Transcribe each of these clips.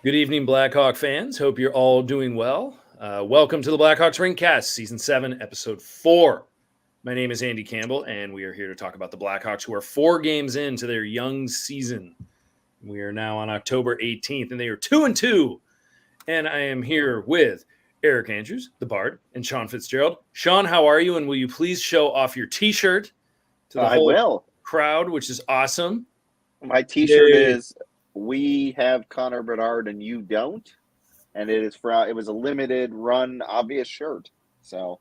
Good evening, Blackhawk fans. Hope you're all doing well. Welcome to the Blackhawks Rinkcast, Season 7, Episode 4. My name is Andy Campbell, and we are here to talk about the Blackhawks, who are 4 games into their young season. We are now on October 18th, and they are 2-2. And I am here with Eric Andrews, the Bard, and Sean Fitzgerald. Sean, how are you? And will you please show off your T-shirt to the whole crowd, which is awesome? My T-shirt is "We have Connor Bedard and you don't," and it was a limited run, obvious shirt. So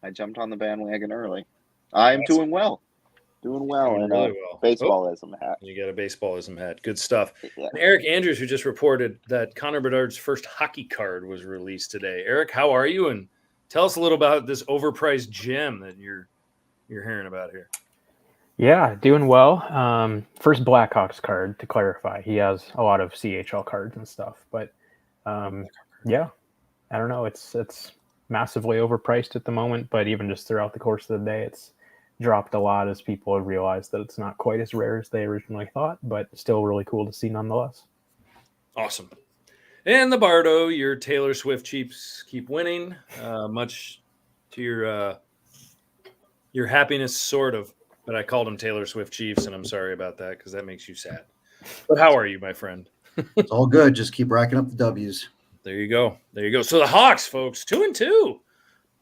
I jumped on the bandwagon early. I'm doing well. Doing well in a baseballism hat. You got a baseballism hat. Good stuff. Yeah. And Eric Andrews, who just reported that Connor Bedard's first hockey card was released today. Eric, how are you? And tell us a little about this overpriced gem that you're hearing about here. Yeah, doing well. First Blackhawks card, to clarify. He has a lot of CHL cards and stuff, but yeah, I don't know. It's massively overpriced at the moment, but even just throughout the course of the day, it's dropped a lot as people have realized that it's not quite as rare as they originally thought, but still really cool to see nonetheless. Awesome. And the Bardo, your Taylor Swift Chiefs keep winning, much to your happiness, sort of. But I called them Taylor Swift Chiefs, and I'm sorry about that because that makes you sad. But how are you, my friend? It's all good. Just keep racking up the W's. There you go. So the Hawks, folks, 2-2.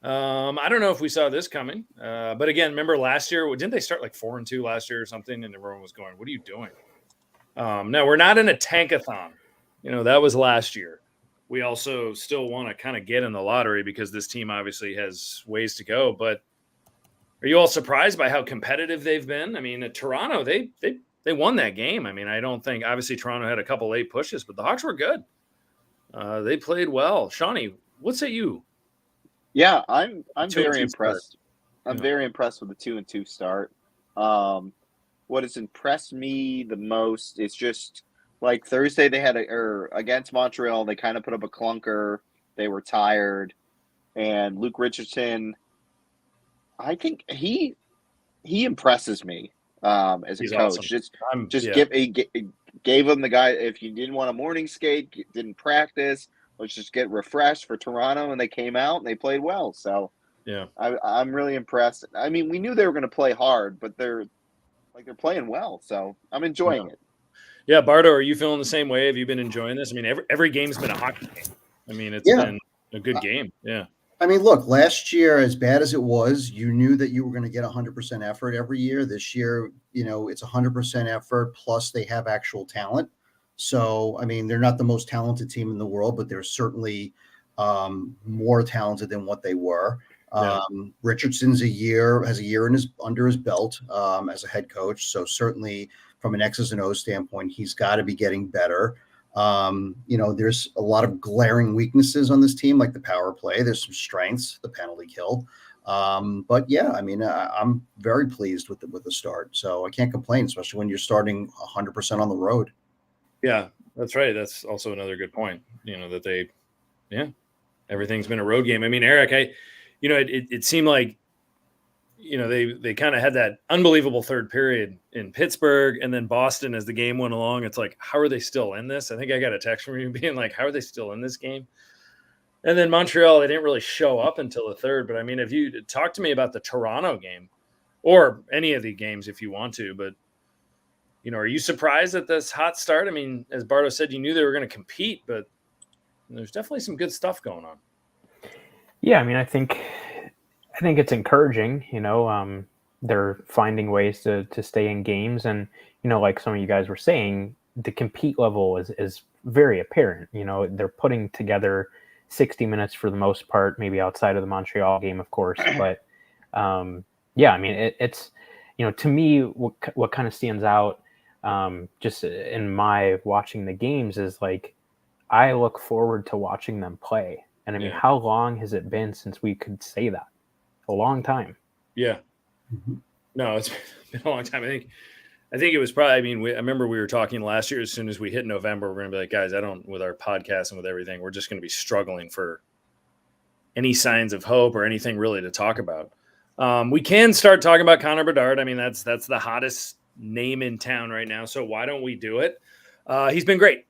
I don't know if we saw this coming. But again, remember last year, didn't they start like 4-2 last year or something? And everyone was going, what are you doing? No, we're not in a tankathon. That was last year. We also still want to kind of get in the lottery because this team obviously has ways to go. But are you all surprised by how competitive they've been? I mean, at Toronto, they won that game. I mean, I don't think, obviously Toronto had a couple late pushes, but the Hawks were good. They played well. Shawnee, what say you? Yeah, I'm very impressed. I'm very impressed with the 2-2 start. What has impressed me the most is just like Thursday they had against Montreal, they kind of put up a clunker. They were tired, and Luke Richardson, I think he impresses me as a coach. Awesome. Gave him the guy. If you didn't want a morning skate, didn't practice, let's just get refreshed for Toronto, and they came out and they played well. So yeah, I'm really impressed. I mean, we knew they were going to play hard, but they're playing well. So I'm enjoying it. Yeah, Bardo, are you feeling the same way? Have you been enjoying this? I mean, every game's been a hockey game. I mean, it's been a good game. Yeah. I mean, look, last year, as bad as it was, you knew that you were going to get 100% effort every year. This year, it's 100% effort, plus they have actual talent. So, I mean, they're not the most talented team in the world, but they're certainly more talented than what they were. Yeah. Richardson's has a year under his belt as a head coach. So certainly from an X's and O's standpoint, he's got to be getting better. There's a lot of glaring weaknesses on this team, like the power play. There's some strengths, the penalty kill. But yeah, I mean, I'm very pleased with the start. So I can't complain, especially when you're starting 100% on the road. Yeah, that's right. That's also another good point, that everything's been a road game. I mean, Eric, it seemed like, they kind of had that unbelievable third period in Pittsburgh, and then Boston as the game went along. It's like, how are they still in this? I think I got a text from you being like, how are they still in this game? And then Montreal, they didn't really show up until the third. But I mean, if you talk to me about the Toronto game or any of the games, if you want to, but are you surprised at this hot start? I mean, as Bardo said, you knew they were going to compete, but there's definitely some good stuff going on. Yeah. I mean, I think it's encouraging, they're finding ways to stay in games. And, like some of you guys were saying, the compete level is very apparent. They're putting together 60 minutes for the most part, maybe outside of the Montreal game, of course. But yeah, I mean, it's, to me, what kind of stands out just in my watching the games is like, I look forward to watching them play. And I mean, how long has it been since we could say that? A long time. Yeah. Mm-hmm. No, it's been a long time. I think it was probably, I remember we were talking last year, as soon as we hit November, we're going to be like, guys, with our podcast and with everything, we're just going to be struggling for any signs of hope or anything really to talk about. We can start talking about Connor Bedard. I mean, that's the hottest name in town right now. So why don't we do it? He's been great.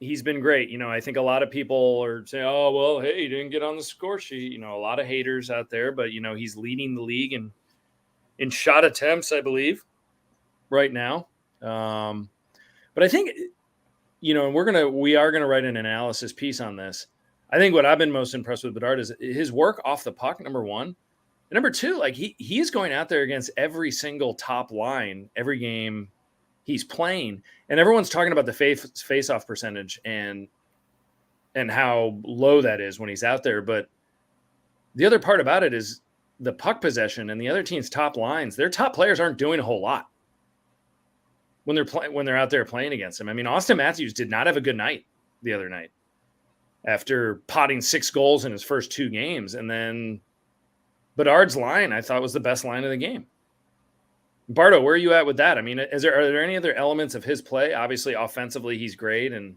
he's been great. I think a lot of people are saying, "Oh, well, hey, he didn't get on the score sheet." A lot of haters out there, but he's leading the league in shot attempts, I believe, right now. But I think, and we are gonna write an analysis piece on this. I think what I've been most impressed with Bedard is his work off the puck, number one. And number two, like he is going out there against every single top line, every game he's playing. And everyone's talking about the face-off percentage and how low that is when he's out there. But the other part about it is the puck possession and the other team's top lines, their top players aren't doing a whole lot when they're out there playing against him. I mean, Austin Matthews did not have a good night the other night after potting 6 goals in his first 2 games. And then Bedard's line, I thought, was the best line of the game. Bardo, where are you at with that? I mean, are there any other elements of his play? Obviously, offensively, he's great. And,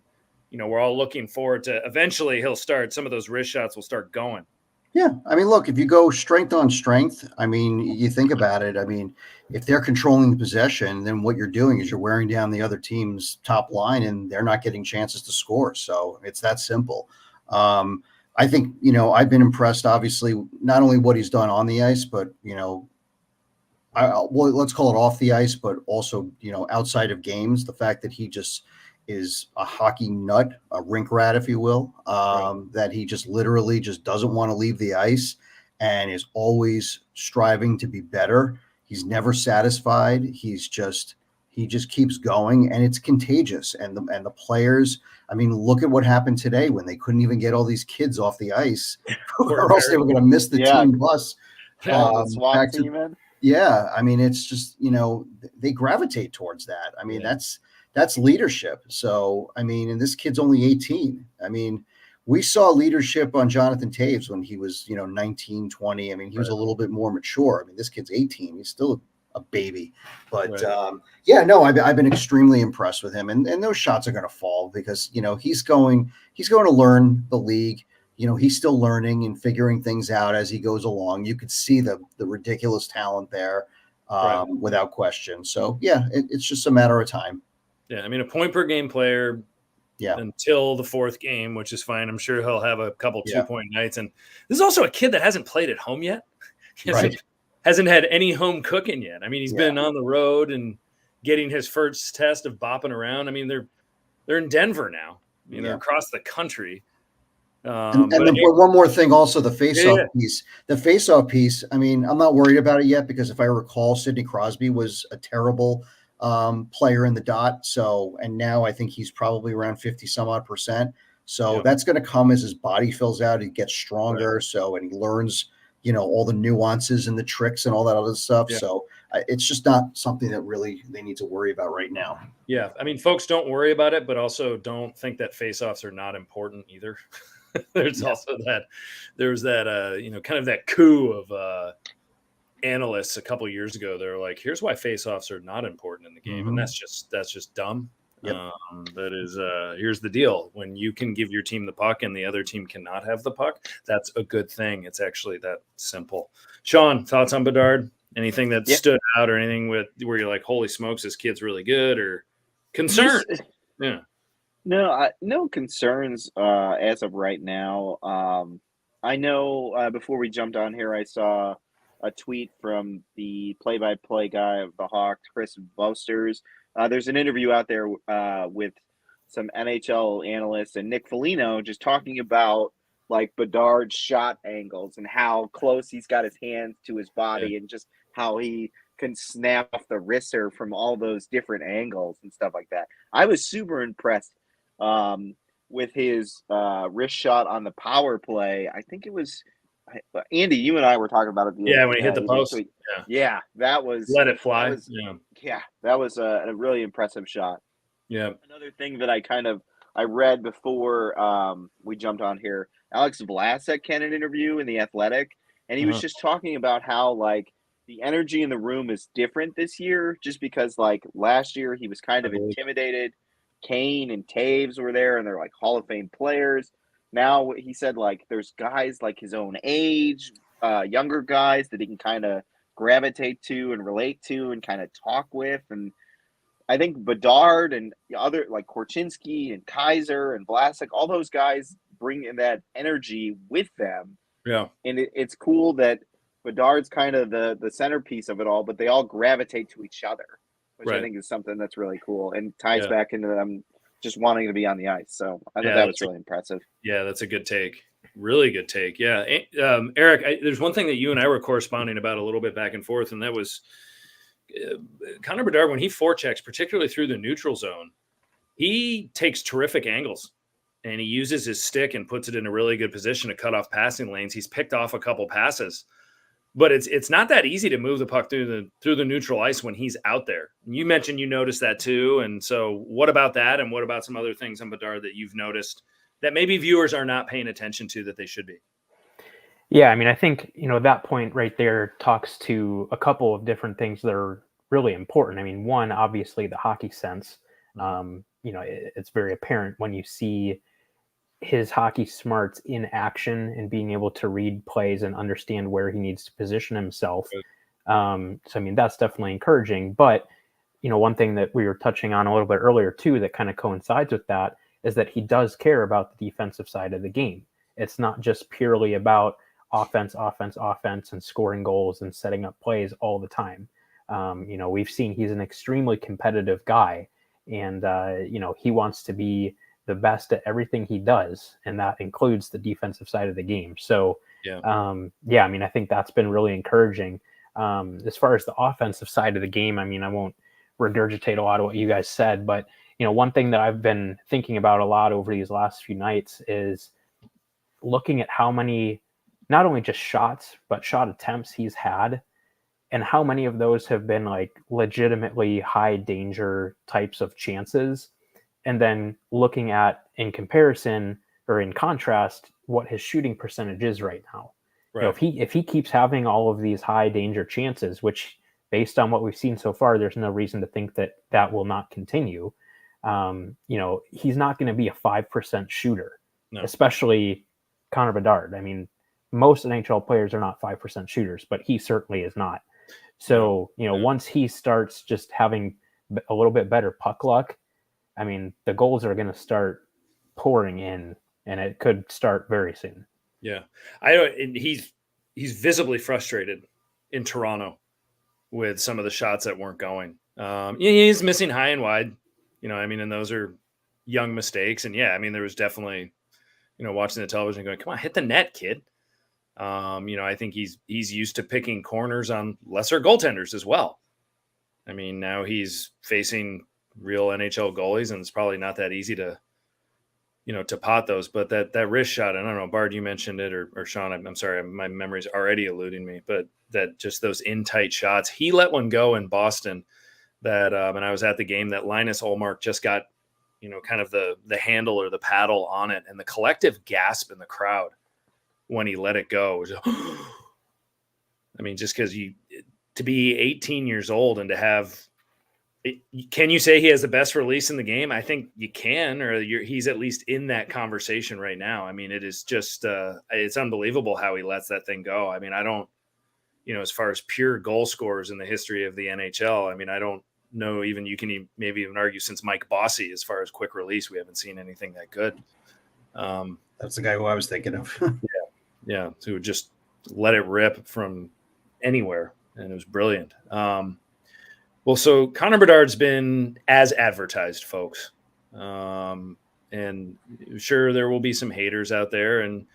we're all looking forward to eventually he'll start. Some of those wrist shots will start going. Yeah. I mean, look, if you go strength on strength, I mean, you think about it. I mean, if they're controlling the possession, then what you're doing is you're wearing down the other team's top line and they're not getting chances to score. So it's that simple. I think, I've been impressed, obviously, not only what he's done on the ice, but, let's call it off the ice, but also, outside of games, the fact that he just is a hockey nut, a rink rat, if you will, that he just literally just doesn't want to leave the ice and is always striving to be better. He's never satisfied. He just keeps going, and it's contagious. And the players, I mean, look at what happened today when they couldn't even get all these kids off the ice, or else they were going to miss the team bus. The SWAT team in. Yeah, I mean, it's just, they gravitate towards that. I mean, that's leadership. So, I mean, and this kid's only 18. I mean, we saw leadership on Jonathan Taves when he was, 19, 20. I mean, he was a little bit more mature. I mean, this kid's 18. He's still a baby. But, I've been extremely impressed with him. And those shots are going to fall because, he's going to learn the league. He's still learning and figuring things out as he goes along. You could see the ridiculous talent there without question. So, it's just a matter of time. Yeah, I mean, a point per game player until the 4th game, which is fine. I'm sure he'll have a couple 2-point nights. And this is also a kid that hasn't played at home yet. Hasn't had any home cooking yet. I mean, he's been on the road and getting his first test of bopping around. I mean, they're in Denver now. I mean, they're across the country. And then one more thing, also the face-off piece. The face-off piece, I mean, I'm not worried about it yet because if I recall, Sidney Crosby was a terrible player in the dot. So, and now I think he's probably around 50 some odd %. So that's going to come as his body fills out. He gets stronger. So, and he learns, all the nuances and the tricks and all that other stuff. Yeah. So it's just not something that really they need to worry about right now. Yeah. I mean, folks don't worry about it, but also don't think that face-offs are not important either. There's also that kind of that coup of analysts a couple of years ago. They're like, here's why face-offs are not important in the game. And that's just dumb. Yep. That is here's the deal. When you can give your team the puck and the other team cannot have the puck, that's a good thing. It's actually that simple. Sean, thoughts on Bedard? Anything that stood out or anything where you're like, holy smokes, this kid's really good, or concerned? No concerns as of right now. I know before we jumped on here, I saw a tweet from the play-by-play guy of the Hawks, Chris Bosters. There's an interview out there with some NHL analysts and Nick Foligno just talking about like Bedard's shot angles and how close he's got his hands to his body and just how he can snap off the wrister from all those different angles and stuff like that. I was super impressed with his wrist shot on the power play. I think it was Andy, you and I were talking about it. When he hit the post. That was let it fly. That was a really impressive shot. Yeah. Another thing that I read before we jumped on here, Alex Vlasic had an interview in The Athletic, and he was just talking about how like the energy in the room is different this year, just because like last year he was kind of intimidated. Kane and Taves were there, and they're like Hall of Fame players. Now he said like there's guys like his own age, younger guys that he can kind of gravitate to and relate to and kind of talk with. And I think Bedard and other like Korchinski and Kaiser and Vlasic, all those guys bring in that energy with them. Yeah. And it's cool that Bedard's kind of the centerpiece of it all, but they all gravitate to each other, which I think is something that's really cool and ties back into them just wanting to be on the ice. So I thought that was really impressive. Yeah, that's a good take. Really good take. Yeah. Eric, there's one thing that you and I were corresponding about a little bit back and forth, and that was Connor Bedard, when he forechecks, particularly through the neutral zone, he takes terrific angles and he uses his stick and puts it in a really good position to cut off passing lanes. He's picked off a couple passes, but it's not that easy to move the puck through the neutral ice when he's out there. You mentioned you noticed that too. And so what about that? And what about some other things on Bedard that you've noticed that maybe viewers are not paying attention to that they should be? Yeah, I mean, I think, that point right there talks to a couple of different things that are really important. I mean, one, obviously the hockey sense. It's very apparent when you see his hockey smarts in action and being able to read plays and understand where he needs to position himself. So, I mean, that's definitely encouraging. But, one thing that we were touching on a little bit earlier too, that kind of coincides with that, is that he does care about the defensive side of the game. It's not just purely about offense, and scoring goals and setting up plays all the time. We've seen he's an extremely competitive guy, and, he wants to be the best at everything he does, and that includes the defensive side of the game. So, I mean, I think that's been really encouraging. As far as the offensive side of the game, I mean, I won't regurgitate a lot of what you guys said, but, one thing that I've been thinking about a lot over these last few nights is looking at how many, not only just shots, but shot attempts he's had, and how many of those have been like legitimately high danger types of chances. And then looking at, in comparison or in contrast, what his shooting percentage is right now. Right. If he keeps having all of these high danger chances, which based on what we've seen so far, there's no reason to think that will not continue. He's not going to be a 5% shooter, especially Connor Bedard. I mean, most NHL players are not 5% shooters, but he certainly is not. So, once he starts just having a little bit better puck luck, I mean, the goals are going to start pouring in, and it could start very soon. Yeah. And he's visibly frustrated in Toronto with some of the shots that weren't going. He's missing high and wide, and those are young mistakes. And I mean, there was definitely, watching the television going, come on, hit the net, kid. I think he's used to picking corners on lesser goaltenders as well. I mean, now he's facing real NHL goalies, and it's probably not that easy to pot those. But that wrist shot, and I don't know, Bard, you mentioned it, or Sean, I'm sorry, my memory's already eluding me, but that just those in tight shots, he let one go in Boston that, and I was at the game, that Linus Ullmark just got, kind of the handle or the paddle on it, and the collective gasp in the crowd when he let it go was, I mean, just because to be 18 years old and to have, can you say he has the best release in the game? I think you can, or he's at least in that conversation right now. I mean, it is just, it's unbelievable how he lets that thing go. I mean, I don't, as far as pure goal scorers in the history of the NHL, I mean, I don't know, even you can maybe even argue since Mike Bossy, as far as quick release, we haven't seen anything that good. That's the guy who I was thinking of. Yeah. To just let it rip from anywhere. And it was brilliant. Well, so Connor Bedard's been as advertised, folks. And sure, there will be some haters out there. And,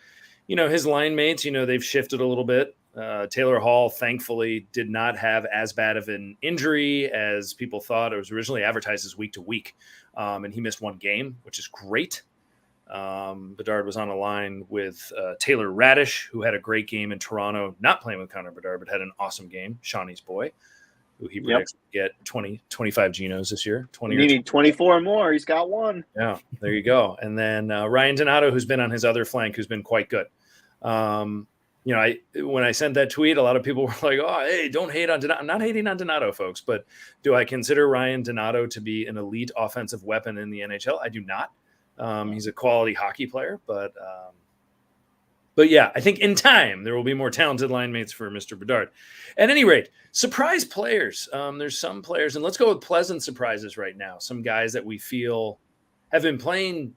his line mates, they've shifted a little bit. Taylor Hall, thankfully, did not have as bad of an injury as people thought. It was originally advertised as week to week. And he missed one game, which is great. Bedard was on a line with Taylor Radish, who had a great game in Toronto, not playing with Connor Bedard, but had an awesome game. Shawnee's boy, who he predicts to get 20, 25 Genos this year. 20. You need 24 more. He's got one. Yeah, there you go. And then Ryan Donato, who's been on his other flank, who's been quite good. When I sent that tweet, a lot of people were like, "Oh, hey, don't hate on Donato." I'm not hating on Donato, folks, but do I consider Ryan Donato to be an elite offensive weapon in the NHL? I do not. He's a quality hockey player, but But yeah, I think in time there will be more talented line mates for Mr. Bedard. At any rate, surprise players. There's some players, and let's go with pleasant surprises right now. Some guys that we feel have been playing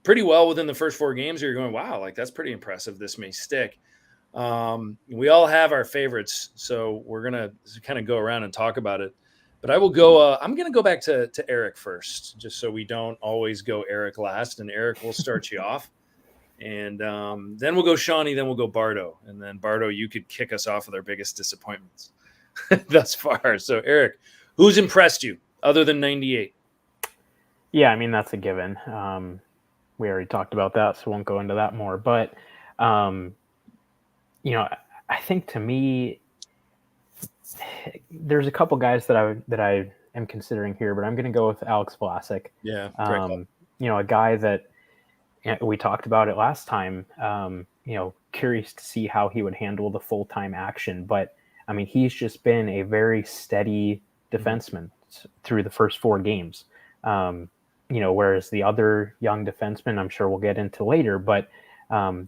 pretty well within the first 4 games. You're going, wow, like that's pretty impressive. This may stick. We all have our favorites, so we're gonna kind of go around and talk about it. But I will go. I'm gonna go back to Eric first, just so we don't always go Eric last. And Eric will start you off, and then we'll go Shawnee, then we'll go Bardo, and then Bardo, you could kick us off with our biggest disappointments thus far. So Eric, who's impressed you other than 98? Yeah, I mean that's a given. We already talked about that, so won't go into that more. But you know, I think to me, there's a couple guys that I am considering here, but I'm going to go with Alex Vlasic. Yeah, you know, a guy that we talked about it last time. You know, curious to see how he would handle the full-time action, but I mean, he's just been a very steady defenseman through the first 4 games. You know, whereas the other young defensemen, I'm sure we'll get into later, but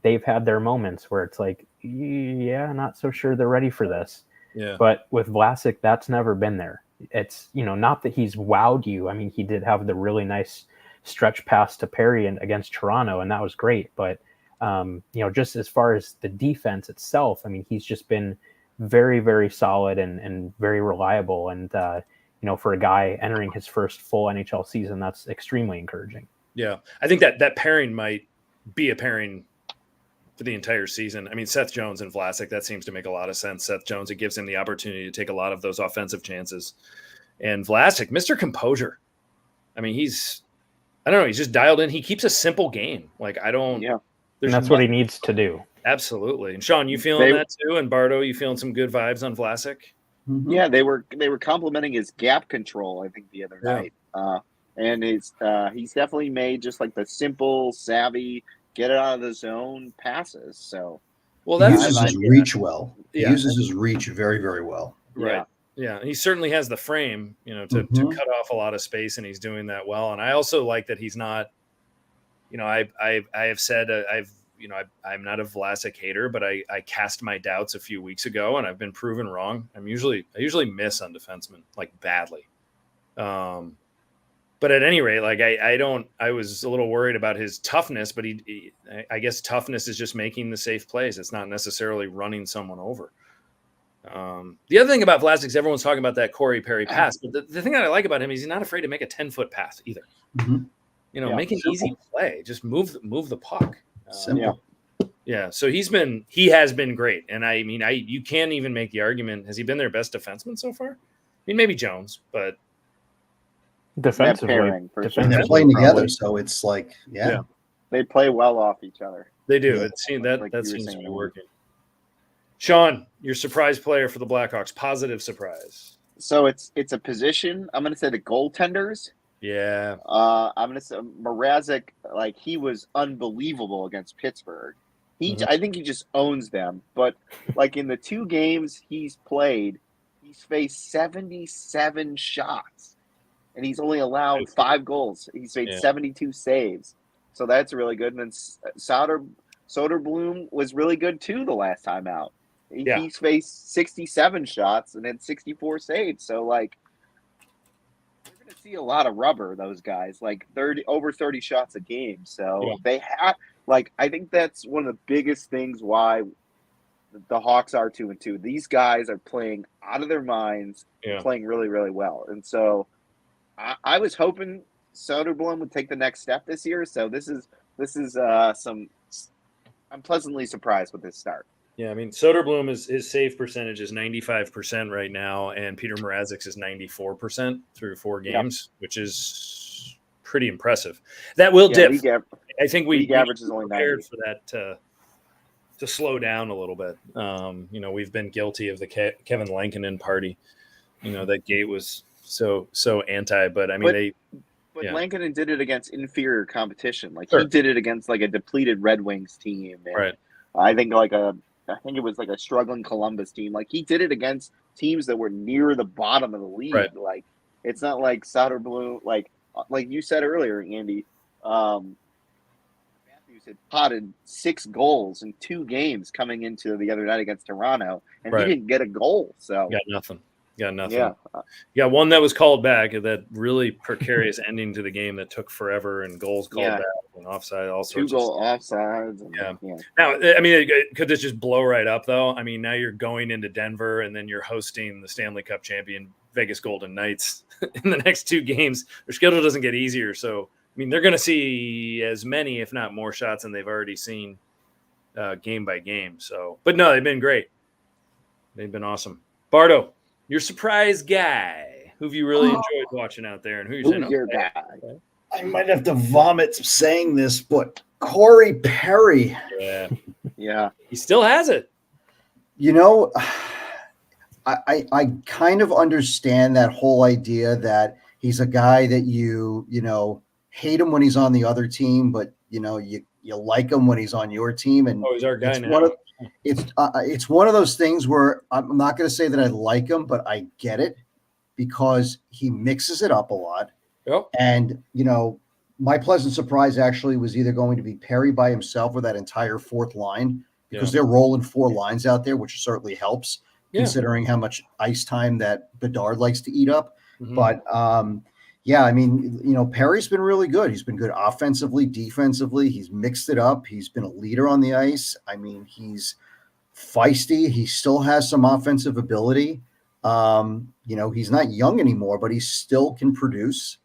they've had their moments where it's like, yeah, not so sure they're ready for this. Yeah. But with Vlasic, that's never been there. It's, you know, not that he's wowed you. I mean, he did have the really nice stretch pass to Perry against Toronto, and that was great. But, you know, just as far as the defense itself, I mean, he's just been very, very solid and very reliable. And, you know, for a guy entering his first full NHL season, that's extremely encouraging. Yeah. I think that pairing might be a pairing for the entire season. I mean, Seth Jones and Vlasic, that seems to make a lot of sense. Seth Jones, it gives him the opportunity to take a lot of those offensive chances. And Vlasic, Mr. Composure. I mean, I don't know, he's just dialed in. He keeps a simple game. Like, and that's what he needs to do. Absolutely. And Sean, you feeling that too? And Bardo, you feeling some good vibes on Vlasic? Mm-hmm. Yeah, they were complimenting his gap control, I think, the other night. And he's definitely made just like the simple, savvy, get it out of the zone passes. So, well, he uses his reach well. He uses his reach very, very well. Right. Yeah. He certainly has the frame, you know, to cut off a lot of space, and he's doing that well. And I also like that he's not, you know, I have said I'm not a Vlasic hater, but I cast my doubts a few weeks ago, and I've been proven wrong. I usually miss on defensemen, like badly. But at any rate, like I was a little worried about his toughness, but I guess toughness is just making the safe plays. It's not necessarily running someone over. The other thing about Vlasic is everyone's talking about that Corey Perry pass, but the thing that I like about him is he's not afraid to make a 10-foot pass either. Mm-hmm. You know, make an easy play, just move the puck. Simple. Yeah. So he has been great. And I mean, you can't even make the argument. Has he been their best defenseman so far? I mean, maybe Jones, but defensively, they're playing together. So it's like, they play well off each other. They do. It seems that seems to be working. Sean, your surprise player for the Blackhawks, positive surprise. So it's a position. I'm going to say the goaltenders. Yeah. I'm going to say Mrazek, like he was unbelievable against Pittsburgh. I think he just owns them. But like in the 2 games he's played, he's faced 77 shots, and he's only allowed 5 goals. He's made 72 saves, so that's really good. And then Soderblom was really good too the last time out. He's faced 67 shots and then 64 saves. So like, you're going to see a lot of rubber. Those guys, like over 30 shots a game. So they have. Like, I think that's one of the biggest things why the Hawks are 2-2. These guys are playing out of their minds, playing really, really well. And so I was hoping Soderblom would take the next step this year. So this is I'm pleasantly surprised with this start. Yeah, I mean, Soderblom his save percentage is 95% right now, and Peter Mrazek's is 94% through 4 games, which is pretty impressive. That will dip. I think we average is only prepared for that to slow down a little bit. You know, we've been guilty of the Kevin Lankinen party. You know, that gate was so anti, but I mean But Lankinen did it against inferior competition. Like he did it against like a depleted Red Wings team. And I think it was like a struggling Columbus team. Like he did it against teams that were near the bottom of the league. Right. Like it's not like Soderblom, like you said earlier, Andy. Matthews had potted 6 goals in 2 games coming into the other night against Toronto, and he didn't get a goal. So got nothing. Yeah. One that was called back, that really precarious ending to the game that took forever, and goals called back and offside, all sorts 2 goal offsides. Now, I mean, could this just blow right up, though? I mean, now you're going into Denver, and then you're hosting the Stanley Cup champion Vegas Golden Knights in the next 2 games. Their schedule doesn't get easier. So, I mean, they're going to see as many, if not more, shots than they've already seen game by game. So, but no, they've been great. They've been awesome. Bardo, your surprise guy, who have you really enjoyed watching out there, and who's your guy? I might have to vomit saying this, but Corey Perry. Yeah. He still has it. You know, I kind of understand that whole idea that he's a guy that you hate him when he's on the other team, but you like him when he's on your team. And he's our guy now. It's one of those things where I'm not going to say that I like him, but I get it because he mixes it up a lot. Yep. And, my pleasant surprise actually was either going to be Perry by himself or that entire 4th line, because they're rolling 4 lines out there, which certainly helps considering how much ice time that Bedard likes to eat up. Mm-hmm. But, I mean, Perry's been really good. He's been good offensively, defensively. He's mixed it up. He's been a leader on the ice. I mean, he's feisty. He still has some offensive ability. He's not young anymore, but he still can produce.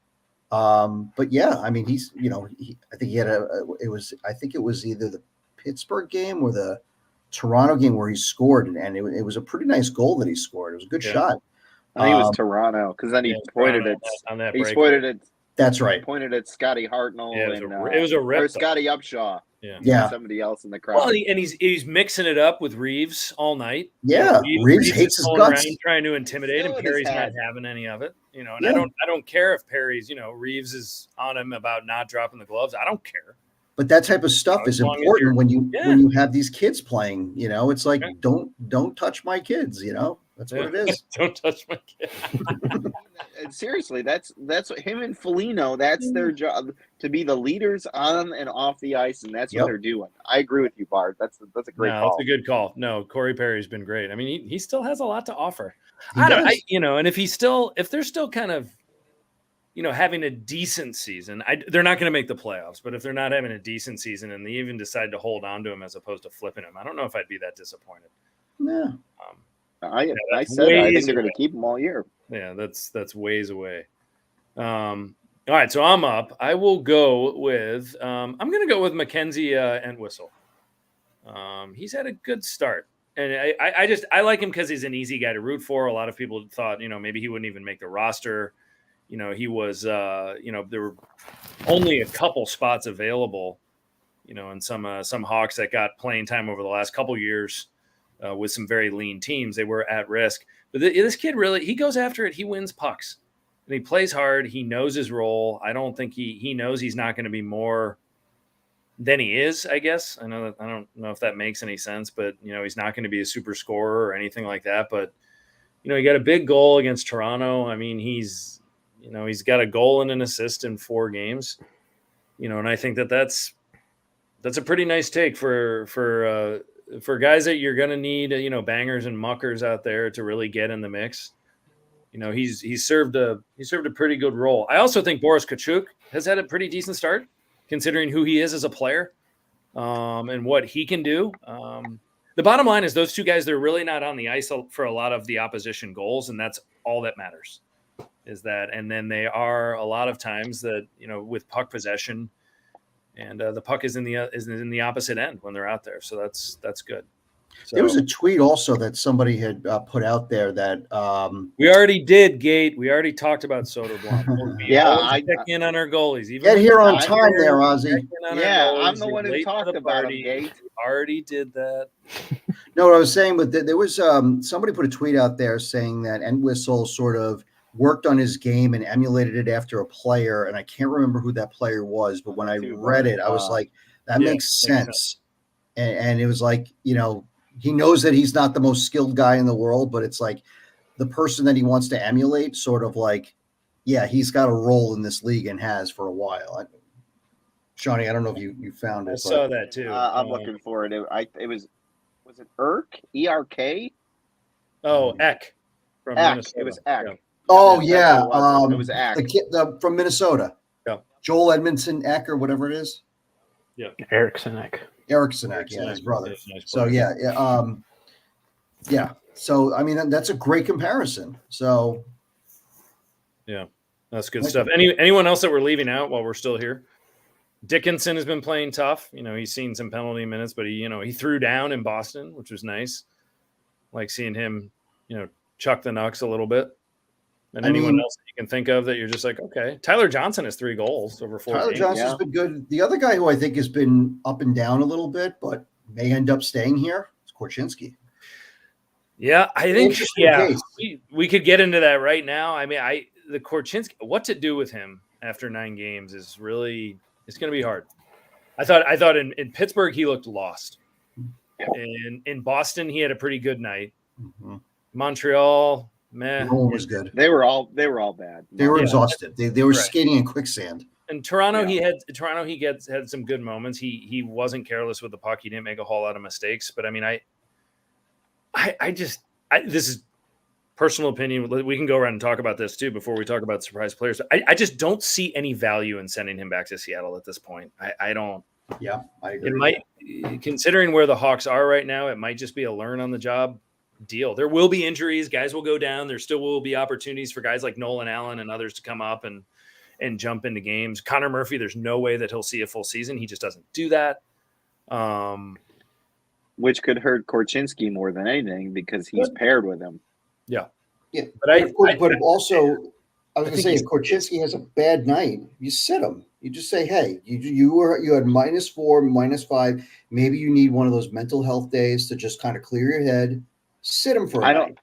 But yeah, I mean, he's, I think he had I think it was either the Pittsburgh game or the Toronto game where he scored, and it was a pretty nice goal that he scored. It was a good shot. I think it was Toronto, because then he pointed at on that. He pointed at. That's right. He pointed at Scotty Hartnell it was a rip, or Scotty Upshaw. Yeah. Somebody else in the crowd. Well, and he's mixing it up with Reeves all night. Yeah, Reeves hates his guts, trying to intimidate him. Perry's not having any of it, and I don't care if Perry's, Reeves is on him about not dropping the gloves. I don't care. But that type of stuff is important when you have these kids playing. It's like don't touch my kids. That's what it is. Don't touch my kid. And seriously, that's what him and Foligno. That's their job, to be the leaders on and off the ice, and that's what they're doing. I agree with you, Bart. That's a great call. That's a good call. No, Corey Perry's been great. I mean, he still has a lot to offer. And if they're still kind of, having a decent season, they're not going to make the playoffs. But if they're not having a decent season and they even decide to hold on to him as opposed to flipping him, I don't know if I'd be that disappointed. Yeah. I said I think they're going to keep him all year. Yeah, that's ways away. All right, so I'm up. I will go with I'm going to go with Mackenzie Entwistle. He's had a good start, and I like him because he's an easy guy to root for. A lot of people thought maybe he wouldn't even make the roster. He was there were only a couple spots available. And some Hawks that got playing time over the last couple years. With some very lean teams, they were at risk. But this kid he goes after it. He wins pucks, and he plays hard. He knows his role. I don't think he knows he's not going to be more than he is, I guess. I don't know if that makes any sense, but he's not going to be a super scorer or anything like that. But he got a big goal against Toronto. I mean, he's got a goal and an assist in 4 games. And I think that's a pretty nice take for guys that you're going to need, bangers and muckers out there to really get in the mix. He's served a pretty good role. I also think Boris Tkachuk has had a pretty decent start, considering who he is as a player, and what he can do. The bottom line is those 2 guys, they're really not on the ice for a lot of the opposition goals, and that's all that matters. Is that, and then they are a lot of times that with puck possession. And the puck is in the opposite end when they're out there, so that's good. So, there was a tweet also that somebody had put out there that we already did. Gate. We already talked about Soderblom. I check in on our goalies. Even get here on time, there, Ozzy. Yeah, I'm the one who talked about him. Gate. We already did that. No, what I was saying, but there was somebody put a tweet out there saying that Entwistle sort of worked on his game and emulated it after a player, and I can't remember who that player was, but when I read it, I was like, that makes sense. And it was like, he knows that he's not the most skilled guy in the world, but it's like the person that he wants to emulate, sort of like, yeah, he's got a role in this league and has for a while. Johnny, I don't know if you found I it, saw but that too. I'm looking for it. It was it Erk? ERK? Oh, Eck from Eck. Minnesota. It was Eck. Yeah. oh That's yeah, what it was Eck. the kid from Minnesota, Yeah. Joel Edmondson Eck or whatever it is. Eriksson Ek. Eriksson Eck, yeah, his brother. Nice So player. yeah. So I mean, that's a great comparison. So Yeah, that's good stuff. Anyone else that we're leaving out while we're still here? Dickinson has been playing tough. He's seen some penalty minutes, but he threw down in Boston, which was nice. Like seeing him, chuck the Nucks a little bit. And anyone else that you can think of that you're just like, okay. Tyler Johnson has 3 goals over 4 Tyler games. Johnson's been good. The other guy who I think has been up and down a little bit, but may end up staying here is Korchinski. Yeah, I think case. we could get into that right now. I mean, the Korchinski, what to do with him after 9 games is really it's going to be hard. I thought in Pittsburgh he looked lost. In Boston he had a pretty good night. Mm-hmm. Montreal, meh. No one was good. They were all bad. They were exhausted. They were skating in quicksand. In Toronto, he had some good moments. He wasn't careless with the puck. He didn't make a whole lot of mistakes. But I mean, this is personal opinion. We can go around and talk about this too before we talk about surprise players. I just don't see any value in sending him back to Seattle at this point. I don't. Yeah, I agree. It might, considering where the Hawks are right now, it might just be a learn on the job deal. There will be injuries. Guys will go down. There still will be opportunities for guys like Nolan Allen and others to come up and jump into games. Connor Murphy, there's no way that he'll see a full season. He just doesn't do that. Which could hurt Korchinski more than anything because he's paired with him. Yeah. Yeah, but also, I was going to say, if Korchinski has a bad night, you sit him. You just say, hey, you had -4, -5. Maybe you need one of those mental health days to just kind of clear your head. Sit him for a night.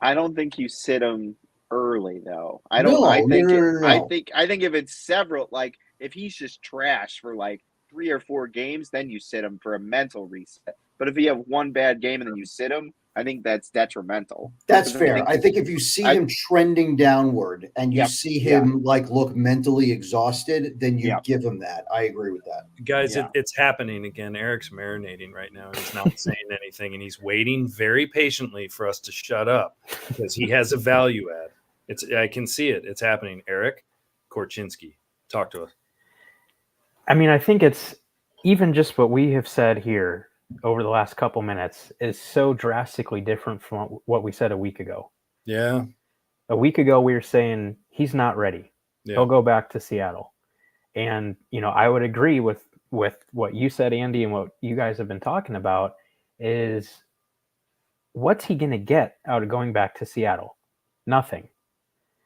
I don't think you sit him early though. I think if it's several, like if he's just trash for like 3 or 4 games, then you sit him for a mental reset. But if you have one bad game and then you sit him, I think that's detrimental. That's fair. I think if you see him trending downward and you see him look mentally exhausted, then you give him that. I agree with that. Guys, it's happening again. Eric's marinating right now. He's not saying anything, and he's waiting very patiently for us to shut up because he has a value add. I can see it. It's happening. Eric Korchinski, talk to us. I mean, I think it's even just what we have said here over the last couple minutes is so drastically different from what we said a week ago. Yeah. A week ago, we were saying he's not ready. Yeah. He'll go back to Seattle. And, I would agree with what you said, Andy, and what you guys have been talking about is what's he going to get out of going back to Seattle? Nothing.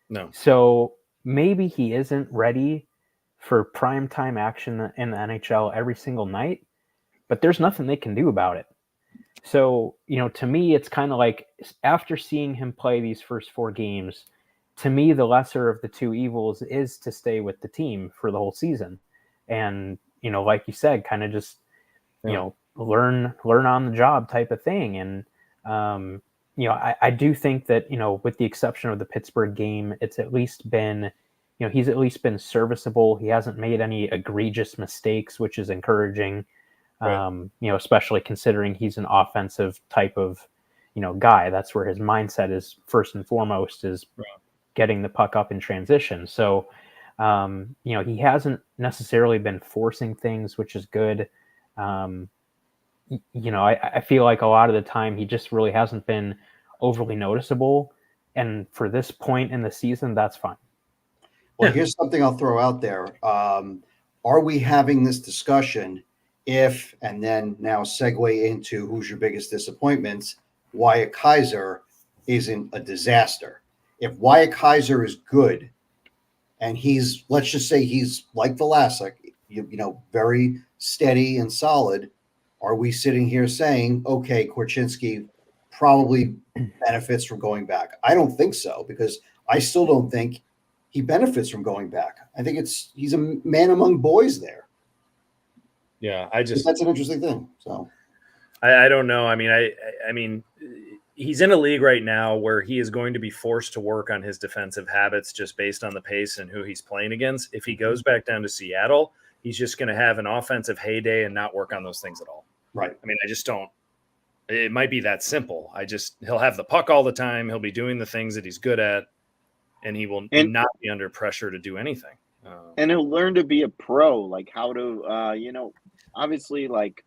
No. So maybe he isn't ready for primetime action in the NHL every single night, but there's nothing they can do about it. So, to me, it's kind of like after seeing him play these first 4 games, to me, the lesser of the 2 evils is to stay with the team for the whole season. And, like you said, kind of just, learn on the job type of thing. And, I do think that, with the exception of the Pittsburgh game, it's at least been, he's at least been serviceable. He hasn't made any egregious mistakes, which is encouraging. Right. Especially considering he's an offensive type of, guy. That's where his mindset is first and foremost is getting the puck up in transition. So, he hasn't necessarily been forcing things, which is good. I feel like a lot of the time he just really hasn't been overly noticeable. And for this point in the season, that's fine. Well, here's something I'll throw out there. Are we having this discussion if, and then now segue into who's your biggest disappointments, Wyatt Kaiser isn't a disaster? If Wyatt Kaiser is good and let's just say he's like Vlasic, very steady and solid, are we sitting here saying, okay, Korchinski probably benefits from going back? I don't think so, because I still don't think he benefits from going back. I think he's a man among boys there. Yeah, that's an interesting thing. So I don't know. I mean, he's in a league right now where he is going to be forced to work on his defensive habits just based on the pace and who he's playing against. If he goes back down to Seattle, he's just going to have an offensive heyday and not work on those things at all. Right. I mean, I just don't. It might be that simple. He'll have the puck all the time. He'll be doing the things that he's good at, and he will not be under pressure to do anything. And he'll learn to be a pro, like how to, obviously, like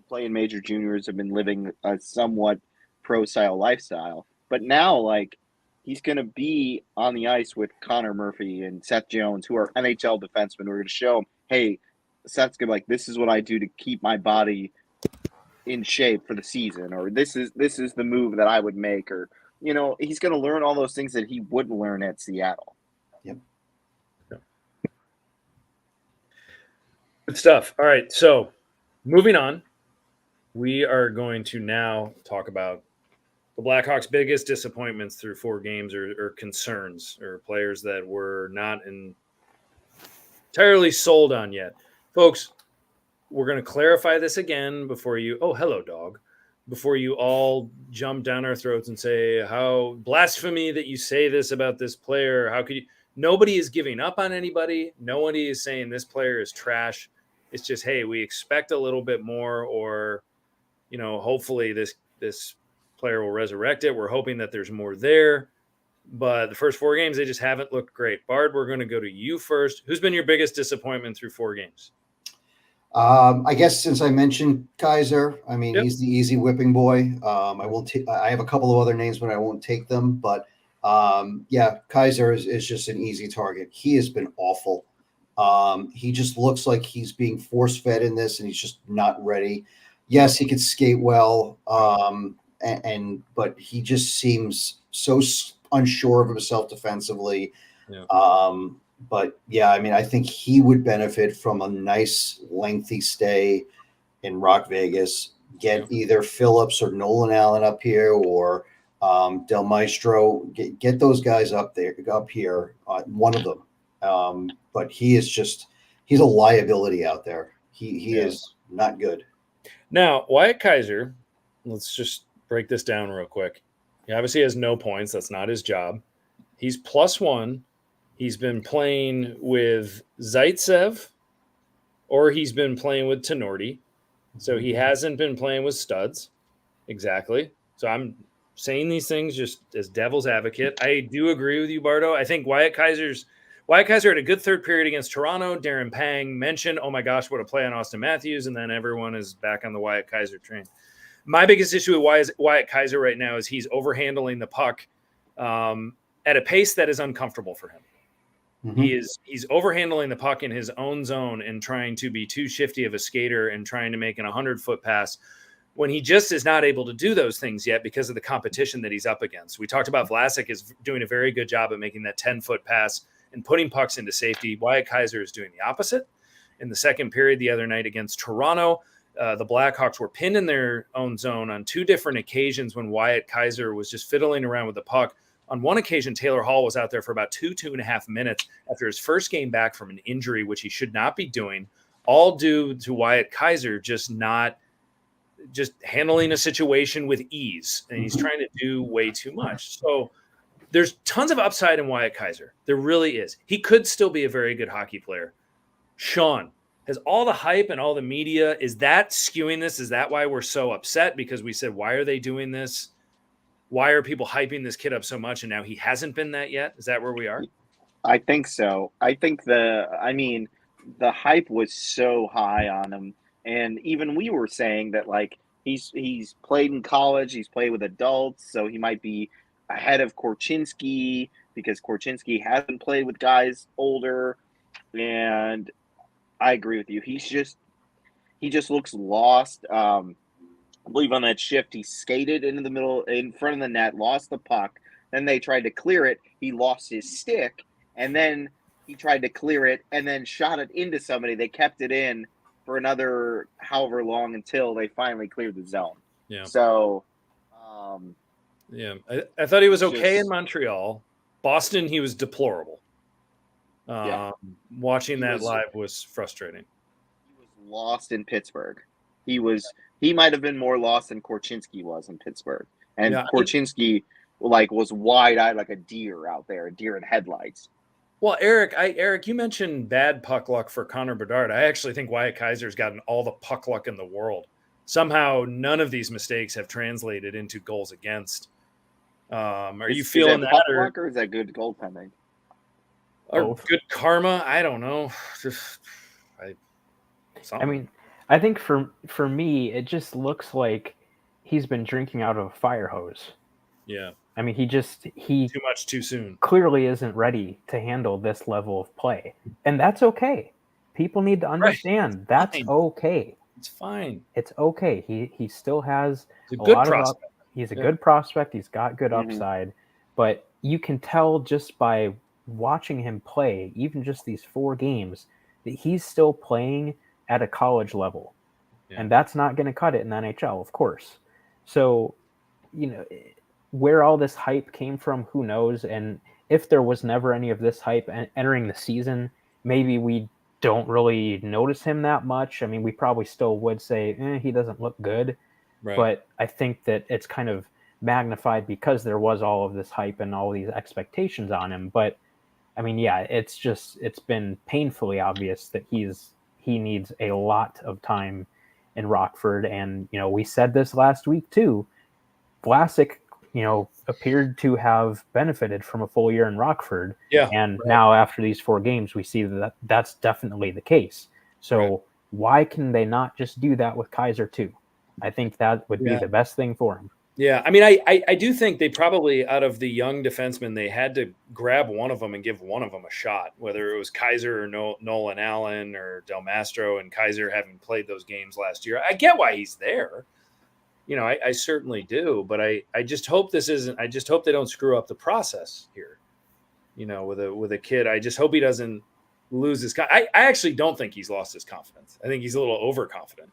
playing major juniors have been living a somewhat pro-style lifestyle. But now, like, he's going to be on the ice with Connor Murphy and Seth Jones, who are NHL defensemen. We're going to show him, hey, Seth's going to be like, this is what I do to keep my body in shape for the season, or this is the move that I would make, or, he's going to learn all those things that he wouldn't learn at Seattle. Yep. Good stuff. All right. So moving on, we are going to now talk about the Blackhawks' biggest disappointments through 4 games, or concerns, or players that we're not entirely sold on yet. Folks, we're going to clarify this again before you – oh, hello, dog. Before you all jump down our throats and say, how blasphemy that you say this about this player. How could you – nobody is giving up on anybody. Nobody is saying this player is trash. It's just, hey, we expect a little bit more, or, hopefully this player will resurrect it. We're hoping that there's more there. But the first 4 games, they just haven't looked great. Bard, we're going to go to you first. Who's been your biggest disappointment through 4 games? I guess since I mentioned Kaiser, I mean, Yep. He's the easy whipping boy. I have a couple of other names, but I won't take them. But Kaiser is just an easy target. He has been awful. He just looks like he's being force fed in this, and he's just not ready. Yes, he could skate well, but he just seems so unsure of himself defensively. Yeah. I think he would benefit from a nice lengthy stay in Rock Vegas. Get either Phillips or Nolan Allen up here, or Del Maestro. Get those guys up here. One of them. But he's a liability out there. He is not good. Now, Wyatt Kaiser, let's just break this down real quick. He obviously has no points. That's not his job. He's +1. He's been playing with Zaitsev, or he's been playing with Tenorti. So he hasn't been playing with studs. Exactly. So I'm saying these things just as devil's advocate. I do agree with you, Bardo. I think Wyatt Kaiser had a good third period against Toronto. Darren Pang mentioned, oh my gosh, what a play on Austin Matthews. And then everyone is back on the Wyatt Kaiser train. My biggest issue with Wyatt Kaiser right now is he's overhandling the puck at a pace that is uncomfortable for him. Mm-hmm. He's overhandling the puck in his own zone and trying to be too shifty of a skater and trying to make an 100-foot pass when he just is not able to do those things yet because of the competition that he's up against. We talked about Vlasic is doing a very good job at making that 10-foot pass and putting pucks into safety. Wyatt Kaiser is doing the opposite. In the second period the other night against Toronto, the Blackhawks were pinned in their own zone on 2 different occasions when Wyatt Kaiser was just fiddling around with the puck. On one occasion, Taylor Hall was out there for about 2.5 minutes after his first game back from an injury, which he should not be doing, all due to Wyatt Kaiser just handling a situation with ease. And he's trying to do way too much. So there's tons of upside in Wyatt Kaiser. There really is. He could still be a very good hockey player. Sean, has all the hype and all the media, is that skewing this? Is that why we're so upset? Because we said, why are they doing this? Why are people hyping this kid up so much? And now he hasn't been that yet. Is that where we are? I think so. I think the hype was so high on him. And even we were saying that, like, he's played in college, he's played with adults, so he might be ahead of Korchinski because Korchinski hasn't played with guys older. And I agree with you. He just looks lost. I believe on that shift, he skated into the middle, in front of the net, lost the puck. Then they tried to clear it. He lost his stick, and then he tried to clear it and then shot it into somebody. They kept it in for another however long until they finally cleared the zone. Yeah. So, I thought he was okay in Montreal. Boston, he was deplorable. Watching that live was frustrating. He was lost in Pittsburgh. He might have been more lost than Korchinski was in Pittsburgh. And Korchinski was wide-eyed like a deer out there, a deer in headlights. Well, Eric, you mentioned bad puck luck for Connor Bedard. I actually think Wyatt Kaiser's gotten all the puck luck in the world. Somehow, none of these mistakes have translated into goals against. Are you feeling that that, puck luck or is that good goaltending? or good karma? I don't know. I mean, I think for me, it just looks like he's been drinking out of a fire hose. Yeah. I mean, he too much too soon. Clearly isn't ready to handle this level of play, and that's okay. People need to understand that's okay. It's fine. It's okay. He still has a good prospect. He's a good prospect. He's got good upside, but you can tell just by watching him play, even just these 4 games, that he's still playing at a college level, and that's not going to cut it in the NHL, of course. So, where all this hype came from, who knows? And if there was never any of this hype entering the season, maybe we don't really notice him that much. I mean, we probably still would say, he doesn't look good. Right. But I think that it's kind of magnified because there was all of this hype and all these expectations on him. But, I mean, it's been painfully obvious that he needs a lot of time in Rockford. And, we said this last week too. Vlasic, appeared to have benefited from a full year in Rockford. Yeah. And now after these 4 games, we see that that's definitely the case. So why can they not just do that with Kaiser too? I think that would be the best thing for him. Yeah. I mean, I do think they probably, out of the young defensemen, they had to grab one of them and give one of them a shot, whether it was Kaiser or Nolan Allen or Del Mastro, and Kaiser having played those games last year. I get why he's there. I certainly do, but I just hope I just hope they don't screw up the process here, with a kid. I just hope he doesn't lose his. I actually don't think he's lost his confidence. I think he's a little overconfident.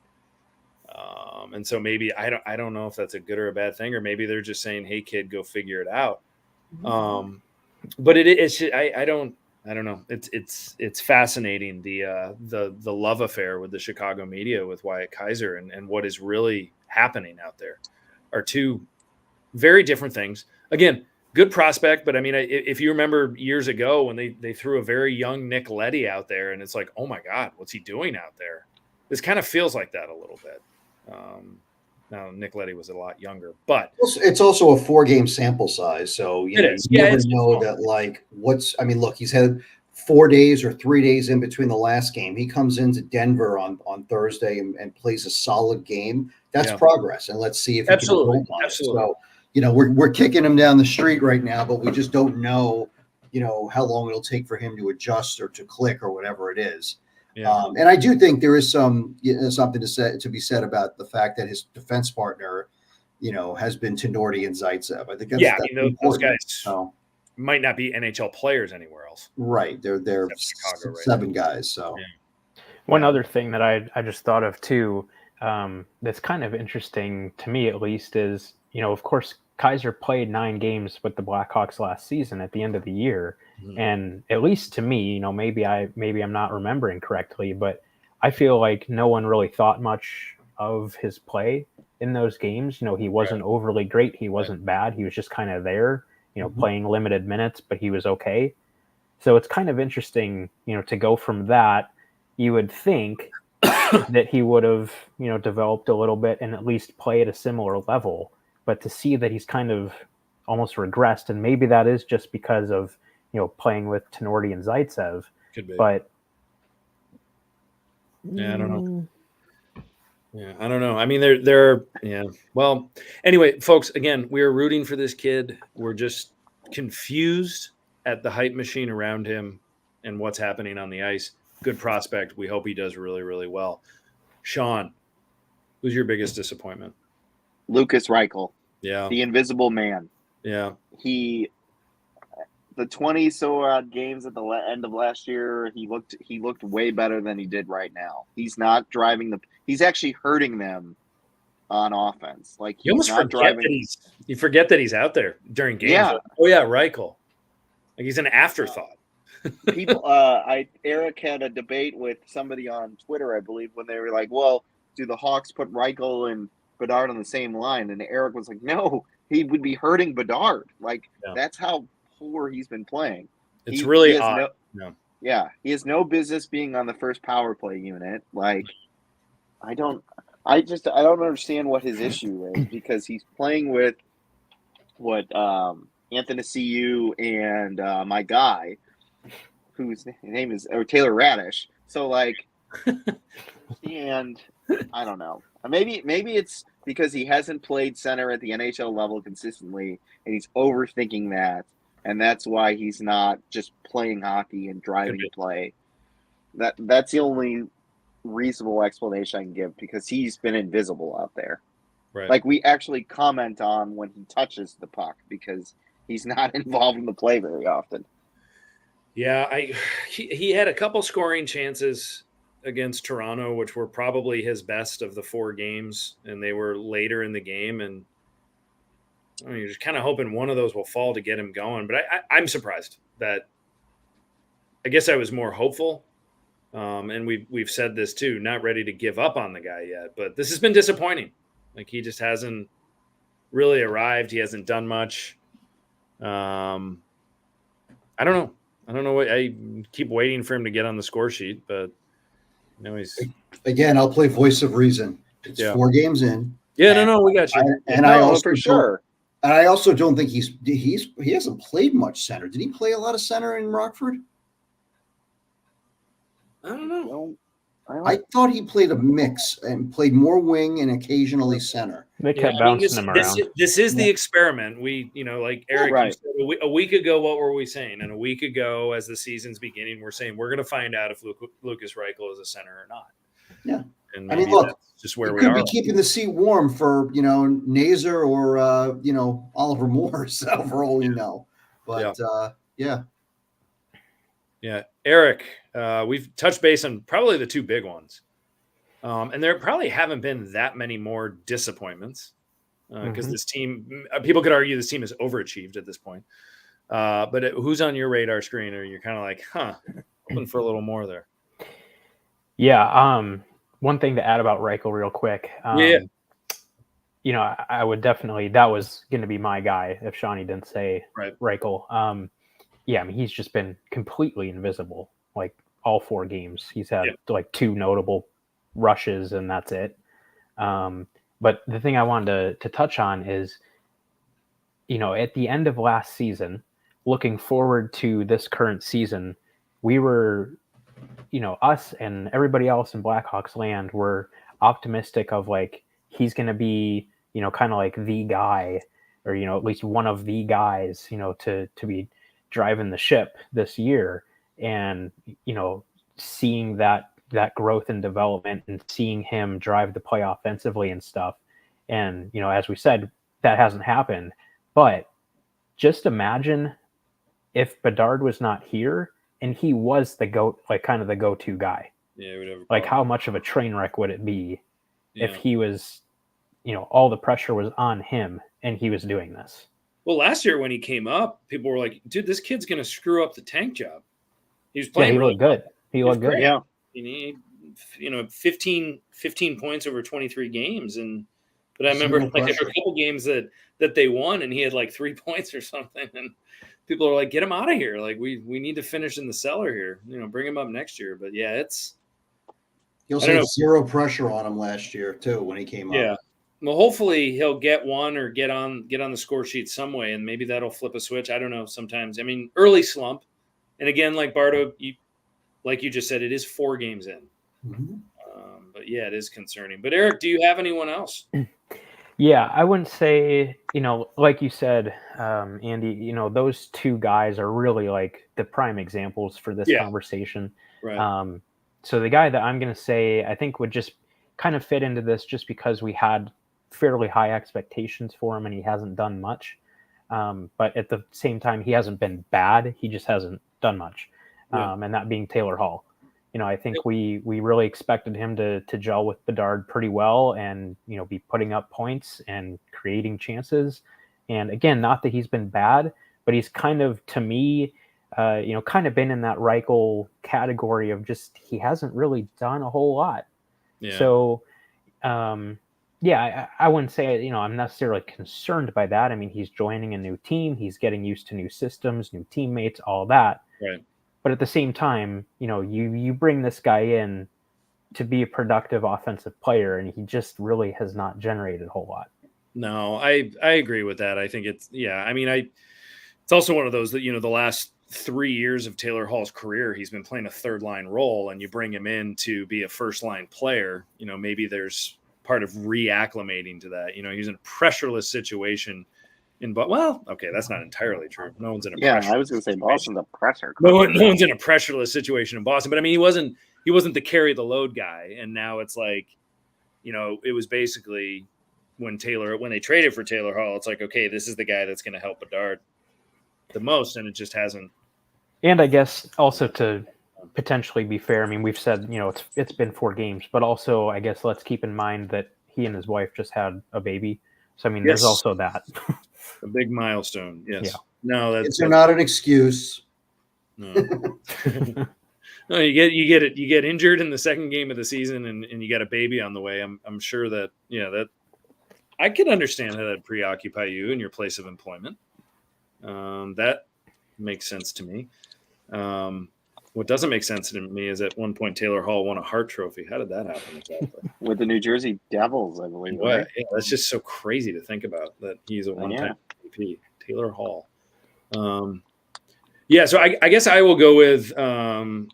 And so maybe I don't know if that's a good or a bad thing, or maybe they're just saying, "Hey kid, go figure it out." But it's I don't know. It's fascinating, the love affair with the Chicago media with Wyatt Kaiser and what is really happening out there are 2 very different things. Again, good prospect, but I mean, if you remember years ago when they threw a very young Nick Leddy out there, and it's like, oh my God, what's he doing out there? This kind of feels like that a little bit. Now Nick Leddy was a lot younger, but it's also a 4-game sample size, so you never know that. Look, he's had 4 days or 3 days in between the last game. He comes into Denver on Thursday and plays a solid game. That's progress, and let's see if he can build on it. So, we're kicking him down the street right now, but we just don't know, how long it'll take for him to adjust or to click or whatever it is. Yeah. And I do think there is something to be said about the fact that his defense partner, has been Tenorti and Zaitsev. I think that's those guys might not be NHL players anywhere else. Right. They're Chicago, 7 guys. So one other thing that I just thought of too, that's kind of interesting to me at least is, of course, Kaiser played 9 games with the Blackhawks last season at the end of the year. Mm-hmm. And at least to me, maybe I'm not remembering correctly, but I feel like no one really thought much of his play in those games. He wasn't overly great. He wasn't bad. He was just kind of there, playing limited minutes, but he was okay. So it's kind of interesting, to go from that. You would think that he would have, developed a little bit and at least play at a similar level. But to see that he's kind of almost regressed, and maybe that is just because of, playing with Tenorti and Zaitsev. Could be. But yeah, I don't know. Yeah, I don't know. I mean, they're Well, anyway, folks, again, we are rooting for this kid. We're just confused at the hype machine around him and what's happening on the ice. Good prospect. We hope he does really, really well. Sean, who's your biggest disappointment? Lucas Reichel. Yeah. The invisible man. Yeah. The 20 so odd games at the end of last year, he looked way better than he did right now. He's not driving he's actually hurting them on offense. Like you almost forget you forget that he's out there during games. Yeah. Like, oh yeah, Reichel. Like he's an afterthought. People Eric had a debate with somebody on Twitter, I believe, when they were like, well, do the Hawks put Reichel and Bedard on the same line? And Eric was like, no, he would be hurting Bedard. Like that's how poor he's been playing. It's really odd. No. Yeah, he has no business being on the first power play unit. Like, I don't understand what his issue is, because he's playing with Anthony Cu and my guy, whose name is Taylor Radish. So like, and I don't know. Maybe it's because he hasn't played center at the NHL level consistently, and he's overthinking that, and that's why he's not just playing hockey and driving play. That's the only reasonable explanation I can give, because he's been invisible out there. Right. Like, we actually comment on when he touches the puck, because he's not involved in the play very often. Yeah, he had a couple scoring chances against Toronto, which were probably his best of the 4 games, and they were later in the game. And you're just kind of hoping one of those will fall to get him going. But I'm surprised that. I guess I was more hopeful, and we've said this too. Not ready to give up on the guy yet, but this has been disappointing. Like, he just hasn't really arrived. He hasn't done much. I don't know what. I keep waiting for him to get on the score sheet, but he's again. I'll play voice of reason. It's 4 games in. Yeah, no, we got you. I also for sure. And I also don't think he hasn't played much center. Did he play a lot of center in Rockford? I don't know. I thought he played a mix and played more wing and occasionally center. They kept bouncing him around. This is the experiment. We, like Eric, right. You said a week ago, what were we saying? And a week ago, as the season's beginning, we're saying we're going to find out if Lucas Reichel is a center or not. Yeah. And I mean, look, that's just where we could are. be keeping the seat warm for, Nazer or, Oliver Morse, for all we know. But, yeah. Yeah. Eric, we've touched base on probably the 2 big ones. And there probably haven't been that many more disappointments, because this team, people could argue this team is overachieved at this point. But who's on your radar screen? Or you're kind of like, hoping for a little more there. Yeah. One thing to add about Reichel real quick. I would definitely, that was going to be my guy if Shawnee didn't say Reichel. Yeah, I mean, he's just been completely invisible, like all 4 games. He's had like 2 notable rushes, and that's it. But the thing I wanted to touch on is, at the end of last season, looking forward to this current season, we were, us and everybody else in Blackhawks land were optimistic of like, he's going to be, kind of like the guy, or, at least one of the guys, to be driving the ship this year. And, seeing that growth and development, and seeing him drive the play offensively and stuff. And, as we said, that hasn't happened. But just imagine if Bedard was not here and he was the kind of the go-to guy. Yeah, like, how much of a train wreck would it be if he was, all the pressure was on him and he was doing this? Well, last year when he came up, people were like, dude, this kid's going to screw up the tank job. He was playing really good. He looked good. Yeah. He, 15 points over 23 games. But I remember there were a couple games that they won, and he had like 3 points or something. And people are like, get him out of here. Like, we need to finish in the cellar here, bring him up next year. But yeah, you'll see 0 pressure on him last year too, when he came up. Yeah. Well, hopefully he'll get one or get on the score sheet some way, and maybe that'll flip a switch. I don't know. Sometimes, I mean, early slump, and again, like Bardo, like you just said, it is 4 games in. Mm-hmm. But yeah, it is concerning. But Eric, do you have anyone else? Yeah, I wouldn't say, like you said, Andy, those 2 guys are really like the prime examples for this conversation. Right. So the guy that I'm going to say, I think would just kind of fit into this, just because we had fairly high expectations for him and he hasn't done much. But at the same time, he hasn't been bad. He just hasn't done much. And that being Taylor Hall. I think we really expected him to gel with Bedard pretty well and, be putting up points and creating chances. And again, not that he's been bad, but he's kind of, to me, kind of been in that Reichel category of just, he hasn't really done a whole lot. Yeah. So, Yeah, I wouldn't say, I'm necessarily concerned by that. I mean, he's joining a new team. He's getting used to new systems, new teammates, all that. Right. But at the same time, you bring this guy in to be a productive offensive player, and he just really has not generated a whole lot. No, I agree with that. I think it's also one of those that, the last 3 years of Taylor Hall's career, he's been playing a third line role, and you bring him in to be a first line player. Maybe there's part of reacclimating to that. He's in a pressureless situation okay, that's not entirely true. No one's in a I was going to say Boston's a pressure. No one's in a pressureless situation in Boston, but I mean, he wasn't the carry the load guy, and now it's like, it was basically when they traded for Taylor Hall, it's like, okay, this is the guy that's going to help Bedard the most, and it just hasn't. And I guess also to potentially be fair, I mean, we've said, it's been 4 games, but also I guess let's keep in mind that he and his wife just had a baby. So, I mean, There's also that. A big milestone. Yes. Yeah. No, it's not an excuse. No. No, you get injured in the second game of the season, and you got a baby on the way. I'm sure that that I can understand how that preoccupy you in your place of employment. That makes sense to me. What doesn't make sense to me is at one point Taylor Hall won a Hart Trophy. How did that happen exactly? With the New Jersey Devils, I believe. Right? Yeah, that's just so crazy to think about that he's a one-time MVP. Taylor Hall. So I guess I will go with, and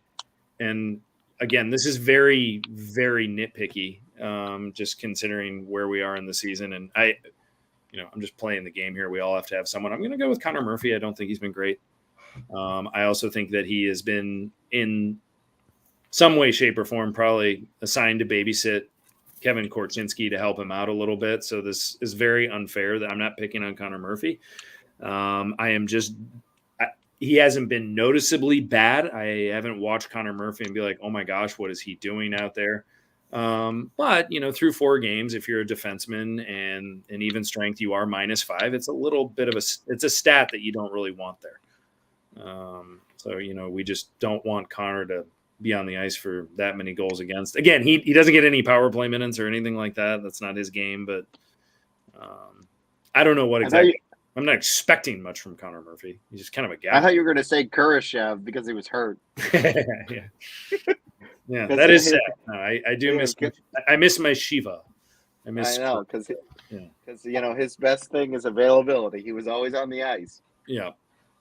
again, this is very, very nitpicky, just considering where we are in the season. And I'm just playing the game here. We all have to have someone. I'm going to go with Connor Murphy. I don't think he's been great. I also think that he has been in some way, shape, or form probably assigned to babysit Kevin Korchinski to help him out a little bit. So this is very unfair that I'm not picking on Connor Murphy. He hasn't been noticeably bad. I haven't watched Connor Murphy and be like, oh my gosh, what is he doing out there? But through 4 games, if you're a defenseman and an even strength, you are -5. It's a little bit of it's a stat that you don't really want there. So we just don't want Connor to be on the ice for that many goals against. Again, he doesn't get any power play minutes or anything like that. That's not his game, but I don't know what exactly. I'm not expecting much from Connor Murphy. He's just kind of a guy. I thought you were going to say Kurashev because he was hurt. Yeah, that is sad. No, I do miss. I miss my Shiva. I know because his best thing is availability. He was always on the ice. Yeah.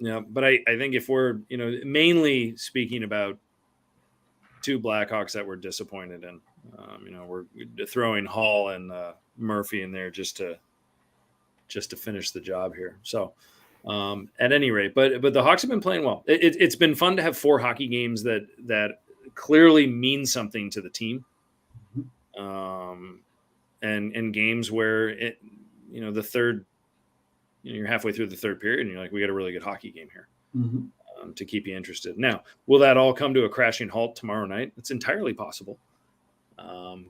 But I think if we're mainly speaking about 2 Blackhawks that we're disappointed in, we're throwing Hall and Murphy in there just to finish the job here. So at any rate, but the Hawks have been playing well. It's been fun to have 4 hockey games that clearly mean something to the team. And games where the third, you're halfway through the third period and you're like, we got a really good hockey game here to keep you interested. Now, will that all come to a crashing halt tomorrow night? It's entirely possible.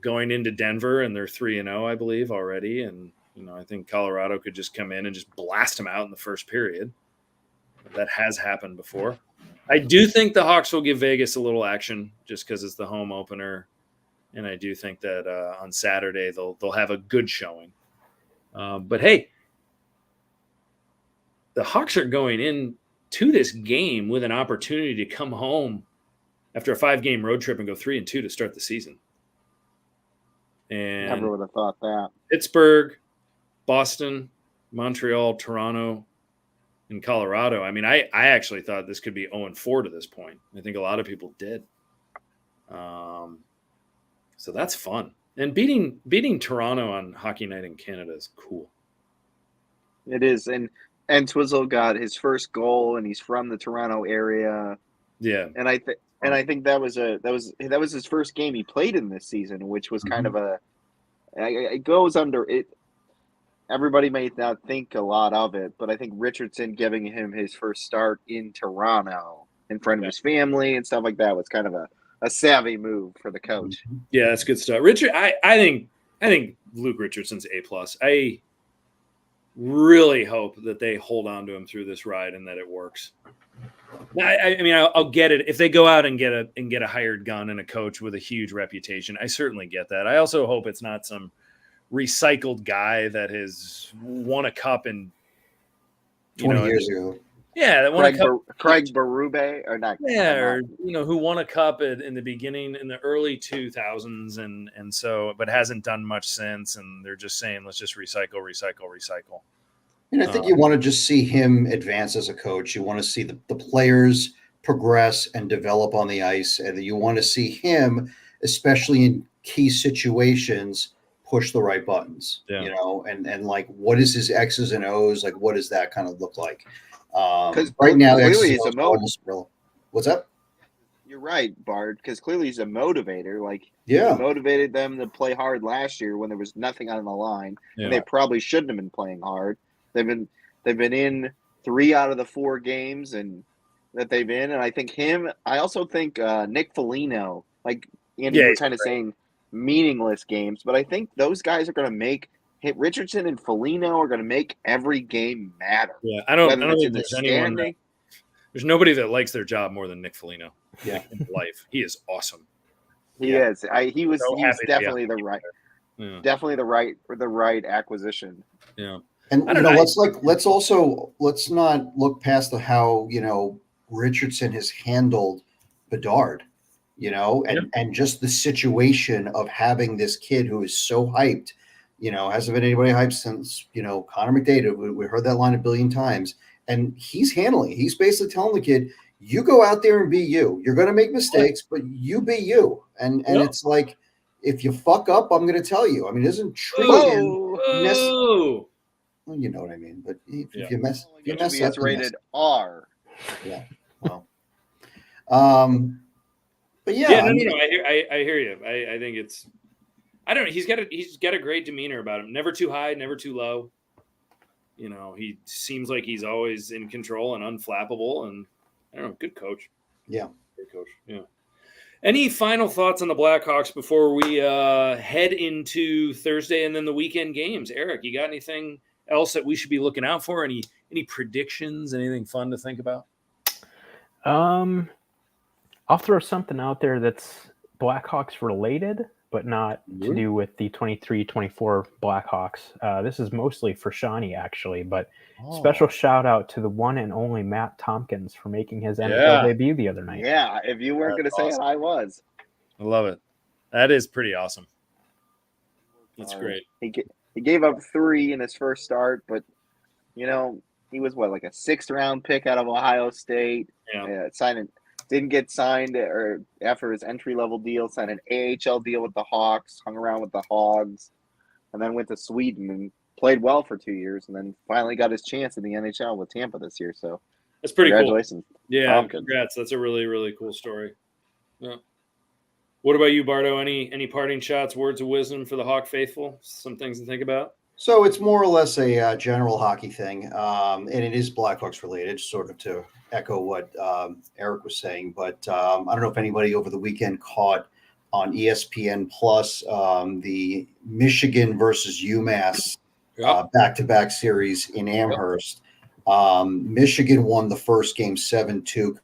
Going into Denver, and they're 3-0, I believe, already. And, I think Colorado could just come in and just blast them out in the first period. That has happened before. I do think the Hawks will give Vegas a little action just because it's the home opener. And I do think that on Saturday they'll have a good showing. But hey, the Hawks are going into this game with an opportunity to come home after a 5-game road trip and go 3-2 to start the season. And never would have thought that. Pittsburgh, Boston, Montreal, Toronto, and Colorado. I mean, I actually thought this could be 0-4 to this point. I think a lot of people did. So that's fun. And beating Toronto on Hockey Night in Canada is cool. It is. And Twizzle got his first goal, and he's from the Toronto area. Yeah. And I think that was his first game he played in this season, which was kind of it goes under it. Everybody may not think a lot of it, but I think Richardson giving him his first start in Toronto in front of his family and stuff like that was kind of a savvy move for the coach. Yeah, that's good stuff. Richard, I think Luke Richardson's A+. I really hope that they hold on to him through this ride and that it works. I mean, I'll get it if they go out and get a hired gun and a coach with a huge reputation. I certainly get that. I also hope it's not some recycled guy that has won a cup in 20 years ago. Yeah, that won a cup. Craig Berube, or not? Yeah, or who won a cup in the beginning in the early 2000s, and so but hasn't done much since. And they're just saying, let's just recycle. And I think you want to just see him advance as a coach. You want to see the players progress and develop on the ice, and you want to see him, especially in key situations, push the right buttons. And like, what is his X's and O's? Like, what does that kind of look like? Right now, clearly he's a motivator. What's up? You're right, Bard, because clearly he's a motivator. Like, he motivated them to play hard last year when there was nothing on the line, and they probably shouldn't have been playing hard. They've been in 3 out of the 4 games and that they've in, and I also think Nick Foligno, like Andy, you were kind of saying meaningless games, but I think those guys are going to make. Richardson and Foligno are going to make every game matter. Yeah, I don't think there's anyone. There's nobody that likes their job more than Nick Foligno. Yeah, in life, he is awesome. He is. He was definitely definitely the right acquisition. Yeah, and let's not look past how Richardson has handled Bedard. And just the situation of having this kid who is so hyped. Hasn't been anybody hyped since, Connor McDavid. We heard that line a billion times. And he's handling it. He's basically telling the kid, you go out there and be you. You're going to make mistakes, but you be you. And it's like, if you fuck up, I'm going to tell you. I mean, it isn't true. Well, you know what I mean? But if you mess up, it's rated R. Yeah. Well. But yeah. No. I hear you. I think it's. I don't know. He's got a great demeanor about him. Never too high, never too low. He seems like he's always in control and unflappable, and I don't know, good coach. Yeah, good coach. Yeah. Any final thoughts on the Blackhawks before we head into Thursday and then the weekend games? Eric, you got anything else that we should be looking out for? Any predictions? Anything fun to think about? I'll throw something out there that's Blackhawks related, but not to do with the 23-24 Blackhawks. This is mostly for Shawnee, actually, but special shout out to the one and only Matt Tompkins for making his NFL debut the other night. Yeah, if you weren't going to say it, I was. I love it. That is pretty awesome. That's great. He gave up 3 in his first start, but, he was, like a 6th-round pick out of Ohio State. Yeah. Didn't get signed or after his entry-level deal, signed an AHL deal with the Hawks, hung around with the Hogs, and then went to Sweden and played well for 2 years, and then finally got his chance in the NHL with Tampa this year. So that's pretty congratulations. Cool. Yeah, congrats. That's a really, really cool story. Yeah. What about you, Bardo? Any parting shots, words of wisdom for the Hawk faithful? Some things to think about? So it's more or less a general hockey thing, and it is Blackhawks related, sort of to echo what Eric was saying. But I don't know if anybody over the weekend caught on ESPN Plus the Michigan versus UMass back-to-back series in Amherst. Michigan won the first game 7-2,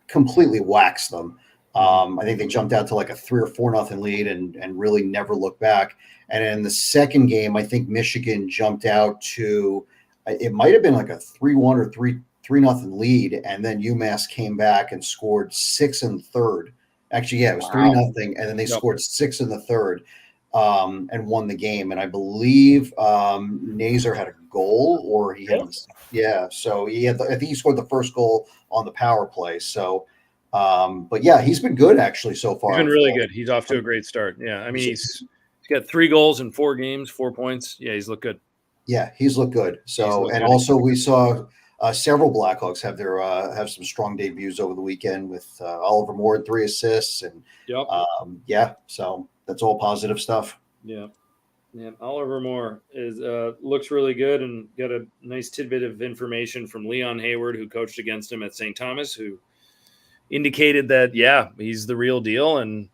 completely waxed them. I think they jumped out to like a 3 or 4-0 lead and really never looked back. And in the second game, I think Michigan jumped out to, it might have been like a 3-1 or 3-0 lead. And then UMass came back and scored 6 in the third. Actually, yeah, it was 3-0. And then they scored 6 in the third and won the game. And I believe Nazar had a goal or he had, so he had, I think he scored the first goal on the power play. So, but yeah, he's been good actually so far. He's been really good. He's off to a great start. Yeah. I mean, he's got 3 goals in 4 games, 4 points. Yeah. He's looked good. Yeah. He's looked good. So, and also we saw several Blackhawks have some strong debuts over the weekend with Oliver Moore, 3 assists and so that's all positive stuff. Yeah. Yeah. Oliver Moore looks really good and got a nice tidbit of information from Leon Hayward, who coached against him at St. Thomas, who indicated that, he's the real deal. And,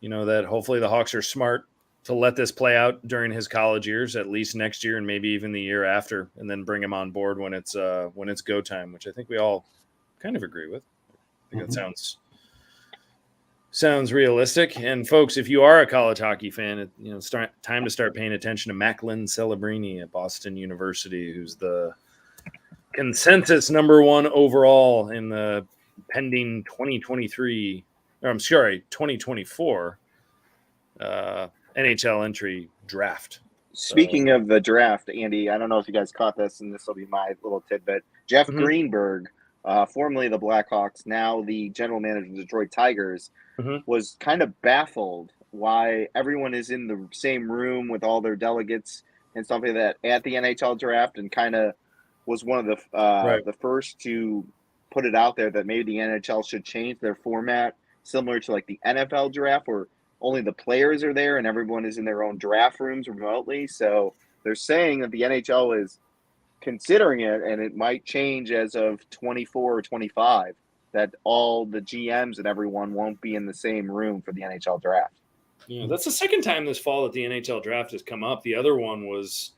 that hopefully the Hawks are smart to let this play out during his college years, at least next year and maybe even the year after, and then bring him on board when it's go time, which I think we all kind of agree with. I think that sounds realistic. And folks, if you are a college hockey fan, it's time to start paying attention to Macklin Celebrini at Boston University, who's the consensus number 1 overall in the pending 2024 NHL entry draft. Speaking of the draft, Andy, I don't know if you guys caught this, and this will be my little tidbit. Jeff Greenberg, formerly the Blackhawks, now the general manager of the Detroit Tigers, was kind of baffled why everyone is in the same room with all their delegates and stuff like that at the NHL draft, and kind of was one of the first to put it out there that maybe the NHL should change their format, similar to like the NFL draft, where only the players are there and everyone is in their own draft rooms remotely. So they're saying that the NHL is considering it, and it might change as of 24 or 25, that all the GMs and everyone won't be in the same room for the NHL draft. Yeah, that's the second time this fall that the NHL draft has come up. The other one was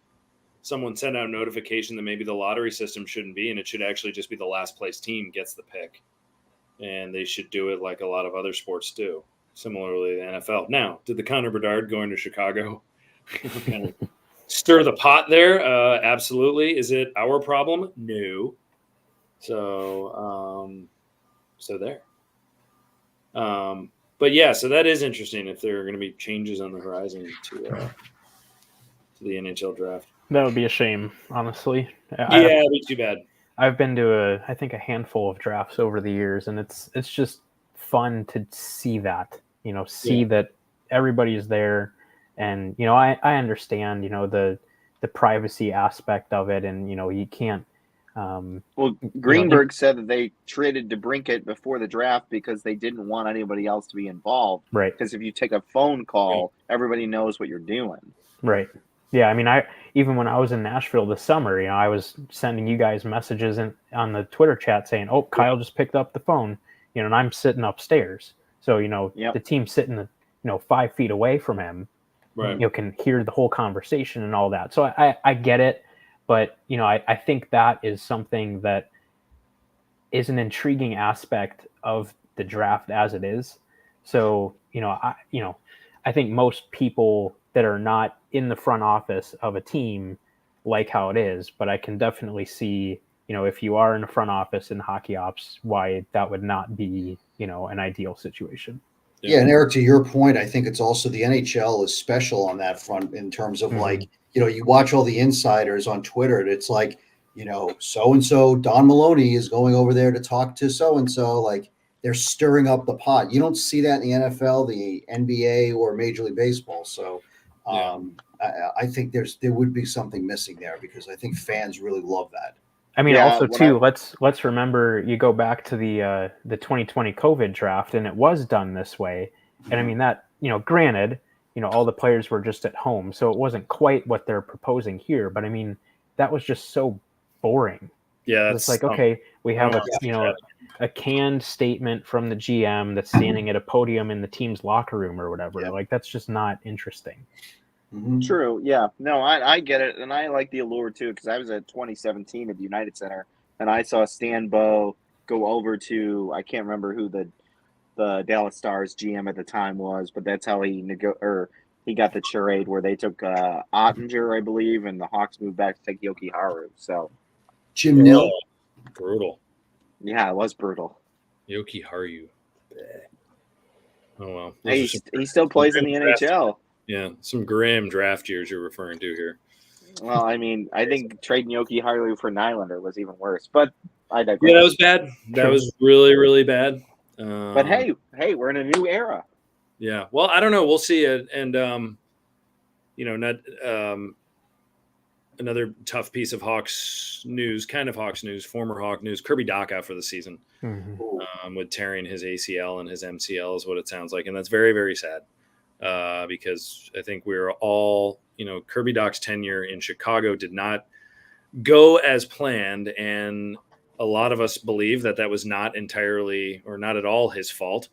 someone sent out a notification that maybe the lottery system shouldn't be, and it should actually just be the last place team gets the pick. And they should do it like a lot of other sports do. Similarly, the NFL. Now, did the Connor Bedard going to Chicago kind of stir the pot there? Absolutely. Is it our problem? No. So there. But yeah, so that is interesting if there are going to be changes on the horizon to the NHL draft. That would be a shame, honestly. It'd be too bad. I've been to I think a handful of drafts over the years, and it's just fun to see that, that everybody is there. And, I understand, the privacy aspect of it. And, you can't. Greenberg said that they traded DeBrincat before the draft because they didn't want anybody else to be involved. Right. Because if you take a phone call, everybody knows what you're doing. Right. Yeah. I mean, even when I was in Nashville this summer, I was sending you guys messages on the Twitter chat saying, "Oh, Kyle just picked up the phone," and I'm sitting upstairs. So, the team sitting, 5 feet away from him, right. Can hear the whole conversation and all that. So I get it. But, I think that is something that is an intriguing aspect of the draft as it is. So, I think most people that are not in the front office of a team like how it is, but I can definitely see, if you are in the front office in hockey ops, why that would not be, an ideal situation. Yeah, and Eric, to your point, I think it's also the NHL is special on that front in terms of like, you watch all the insiders on Twitter, and it's like, so-and-so, Don Maloney is going over there to talk to so-and-so, like they're stirring up the pot. You don't see that in the NFL, the NBA, or Major League Baseball. So I think there would be something missing there, because I think fans really love that. I mean, also too, let's remember, you go back to the 2020 COVID draft, and it was done this way. And I mean that, granted, all the players were just at home, so it wasn't quite what they're proposing here. But I mean, that was just so boring. Yeah, it's like, okay, we have a canned statement from the GM that's standing at a podium in the team's locker room or whatever. Like, that's just not interesting. Mm-hmm. True. Yeah. No, I get it. And I like the allure too, because I was at 2017 at the United Center, and I saw Stan Bowe go over to, I can't remember who the Dallas Stars GM at the time was, but that's how he got the charade where they took Ottinger, I believe, and the Hawks moved back to take Yoki Haru. So Jim Nill. Brutal. Yeah, it was brutal. Yoki Haru. Oh well. Hey, he still plays in the NHL. Yeah, some grim draft years you're referring to here. Well, I mean, I think trading Yoki Haru for Nylander was even worse, but I digress. Yeah, that was bad. That was really, really bad. But hey, we're in a new era. Yeah. Well, I don't know. We'll see it. And, another tough piece of Hawks news, former Hawk news, Kirby Dach out for the season with tearing his ACL and his MCL is what it sounds like. And that's very, very sad. Because I think we're all, Kirby Dach's tenure in Chicago did not go as planned. And a lot of us believe that was not entirely or not at all his fault,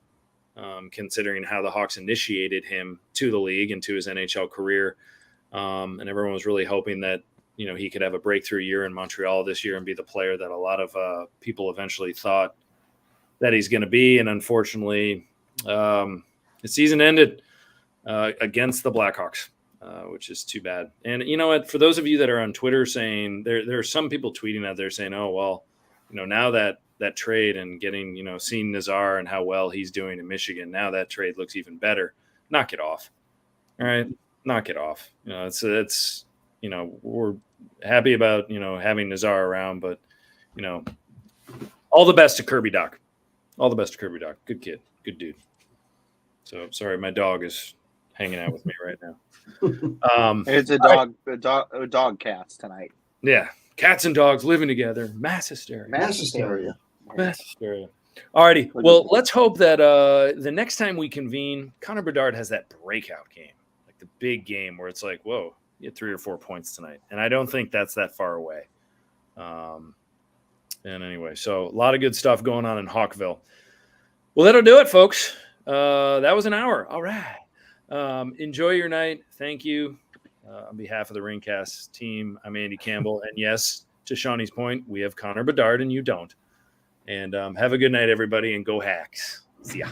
considering how the Hawks initiated him to the league and to his NHL career. And everyone was really hoping that, he could have a breakthrough year in Montreal this year and be the player that a lot of people eventually thought that he's going to be. And unfortunately, The season ended against the Blackhawks, which is too bad. And you know what? For those of you that are on Twitter saying there are some people tweeting out there saying, "Oh well, now that trade and getting seeing Nazar and how well he's doing in Michigan, now that trade looks even better." Knock it off. All right, knock it off. It's we're happy about having Nazar around, but all the best to Kirby Doc. All the best to Kirby Doc. Good kid, good dude. So sorry, my dog is hanging out with me right now. It's a dog cats tonight. Yeah, cats and dogs living together. Mass hysteria. Mass hysteria. Mass hysteria. Alrighty. Well, let's hope that the next time we convene, Connor Bedard has that breakout game, like the big game where it's like, whoa, you had 3 or 4 points tonight. And I don't think that's that far away. And anyway, so a lot of good stuff going on in Hawkville. Well, that'll do it, folks. That was an hour. All right. Enjoy your night. Thank you. On behalf of the Rinkcast team, I'm Andy Campbell. And yes, to Shawnee's point, we have Connor Bedard and you don't. And have a good night, everybody, and go Hacks. See ya.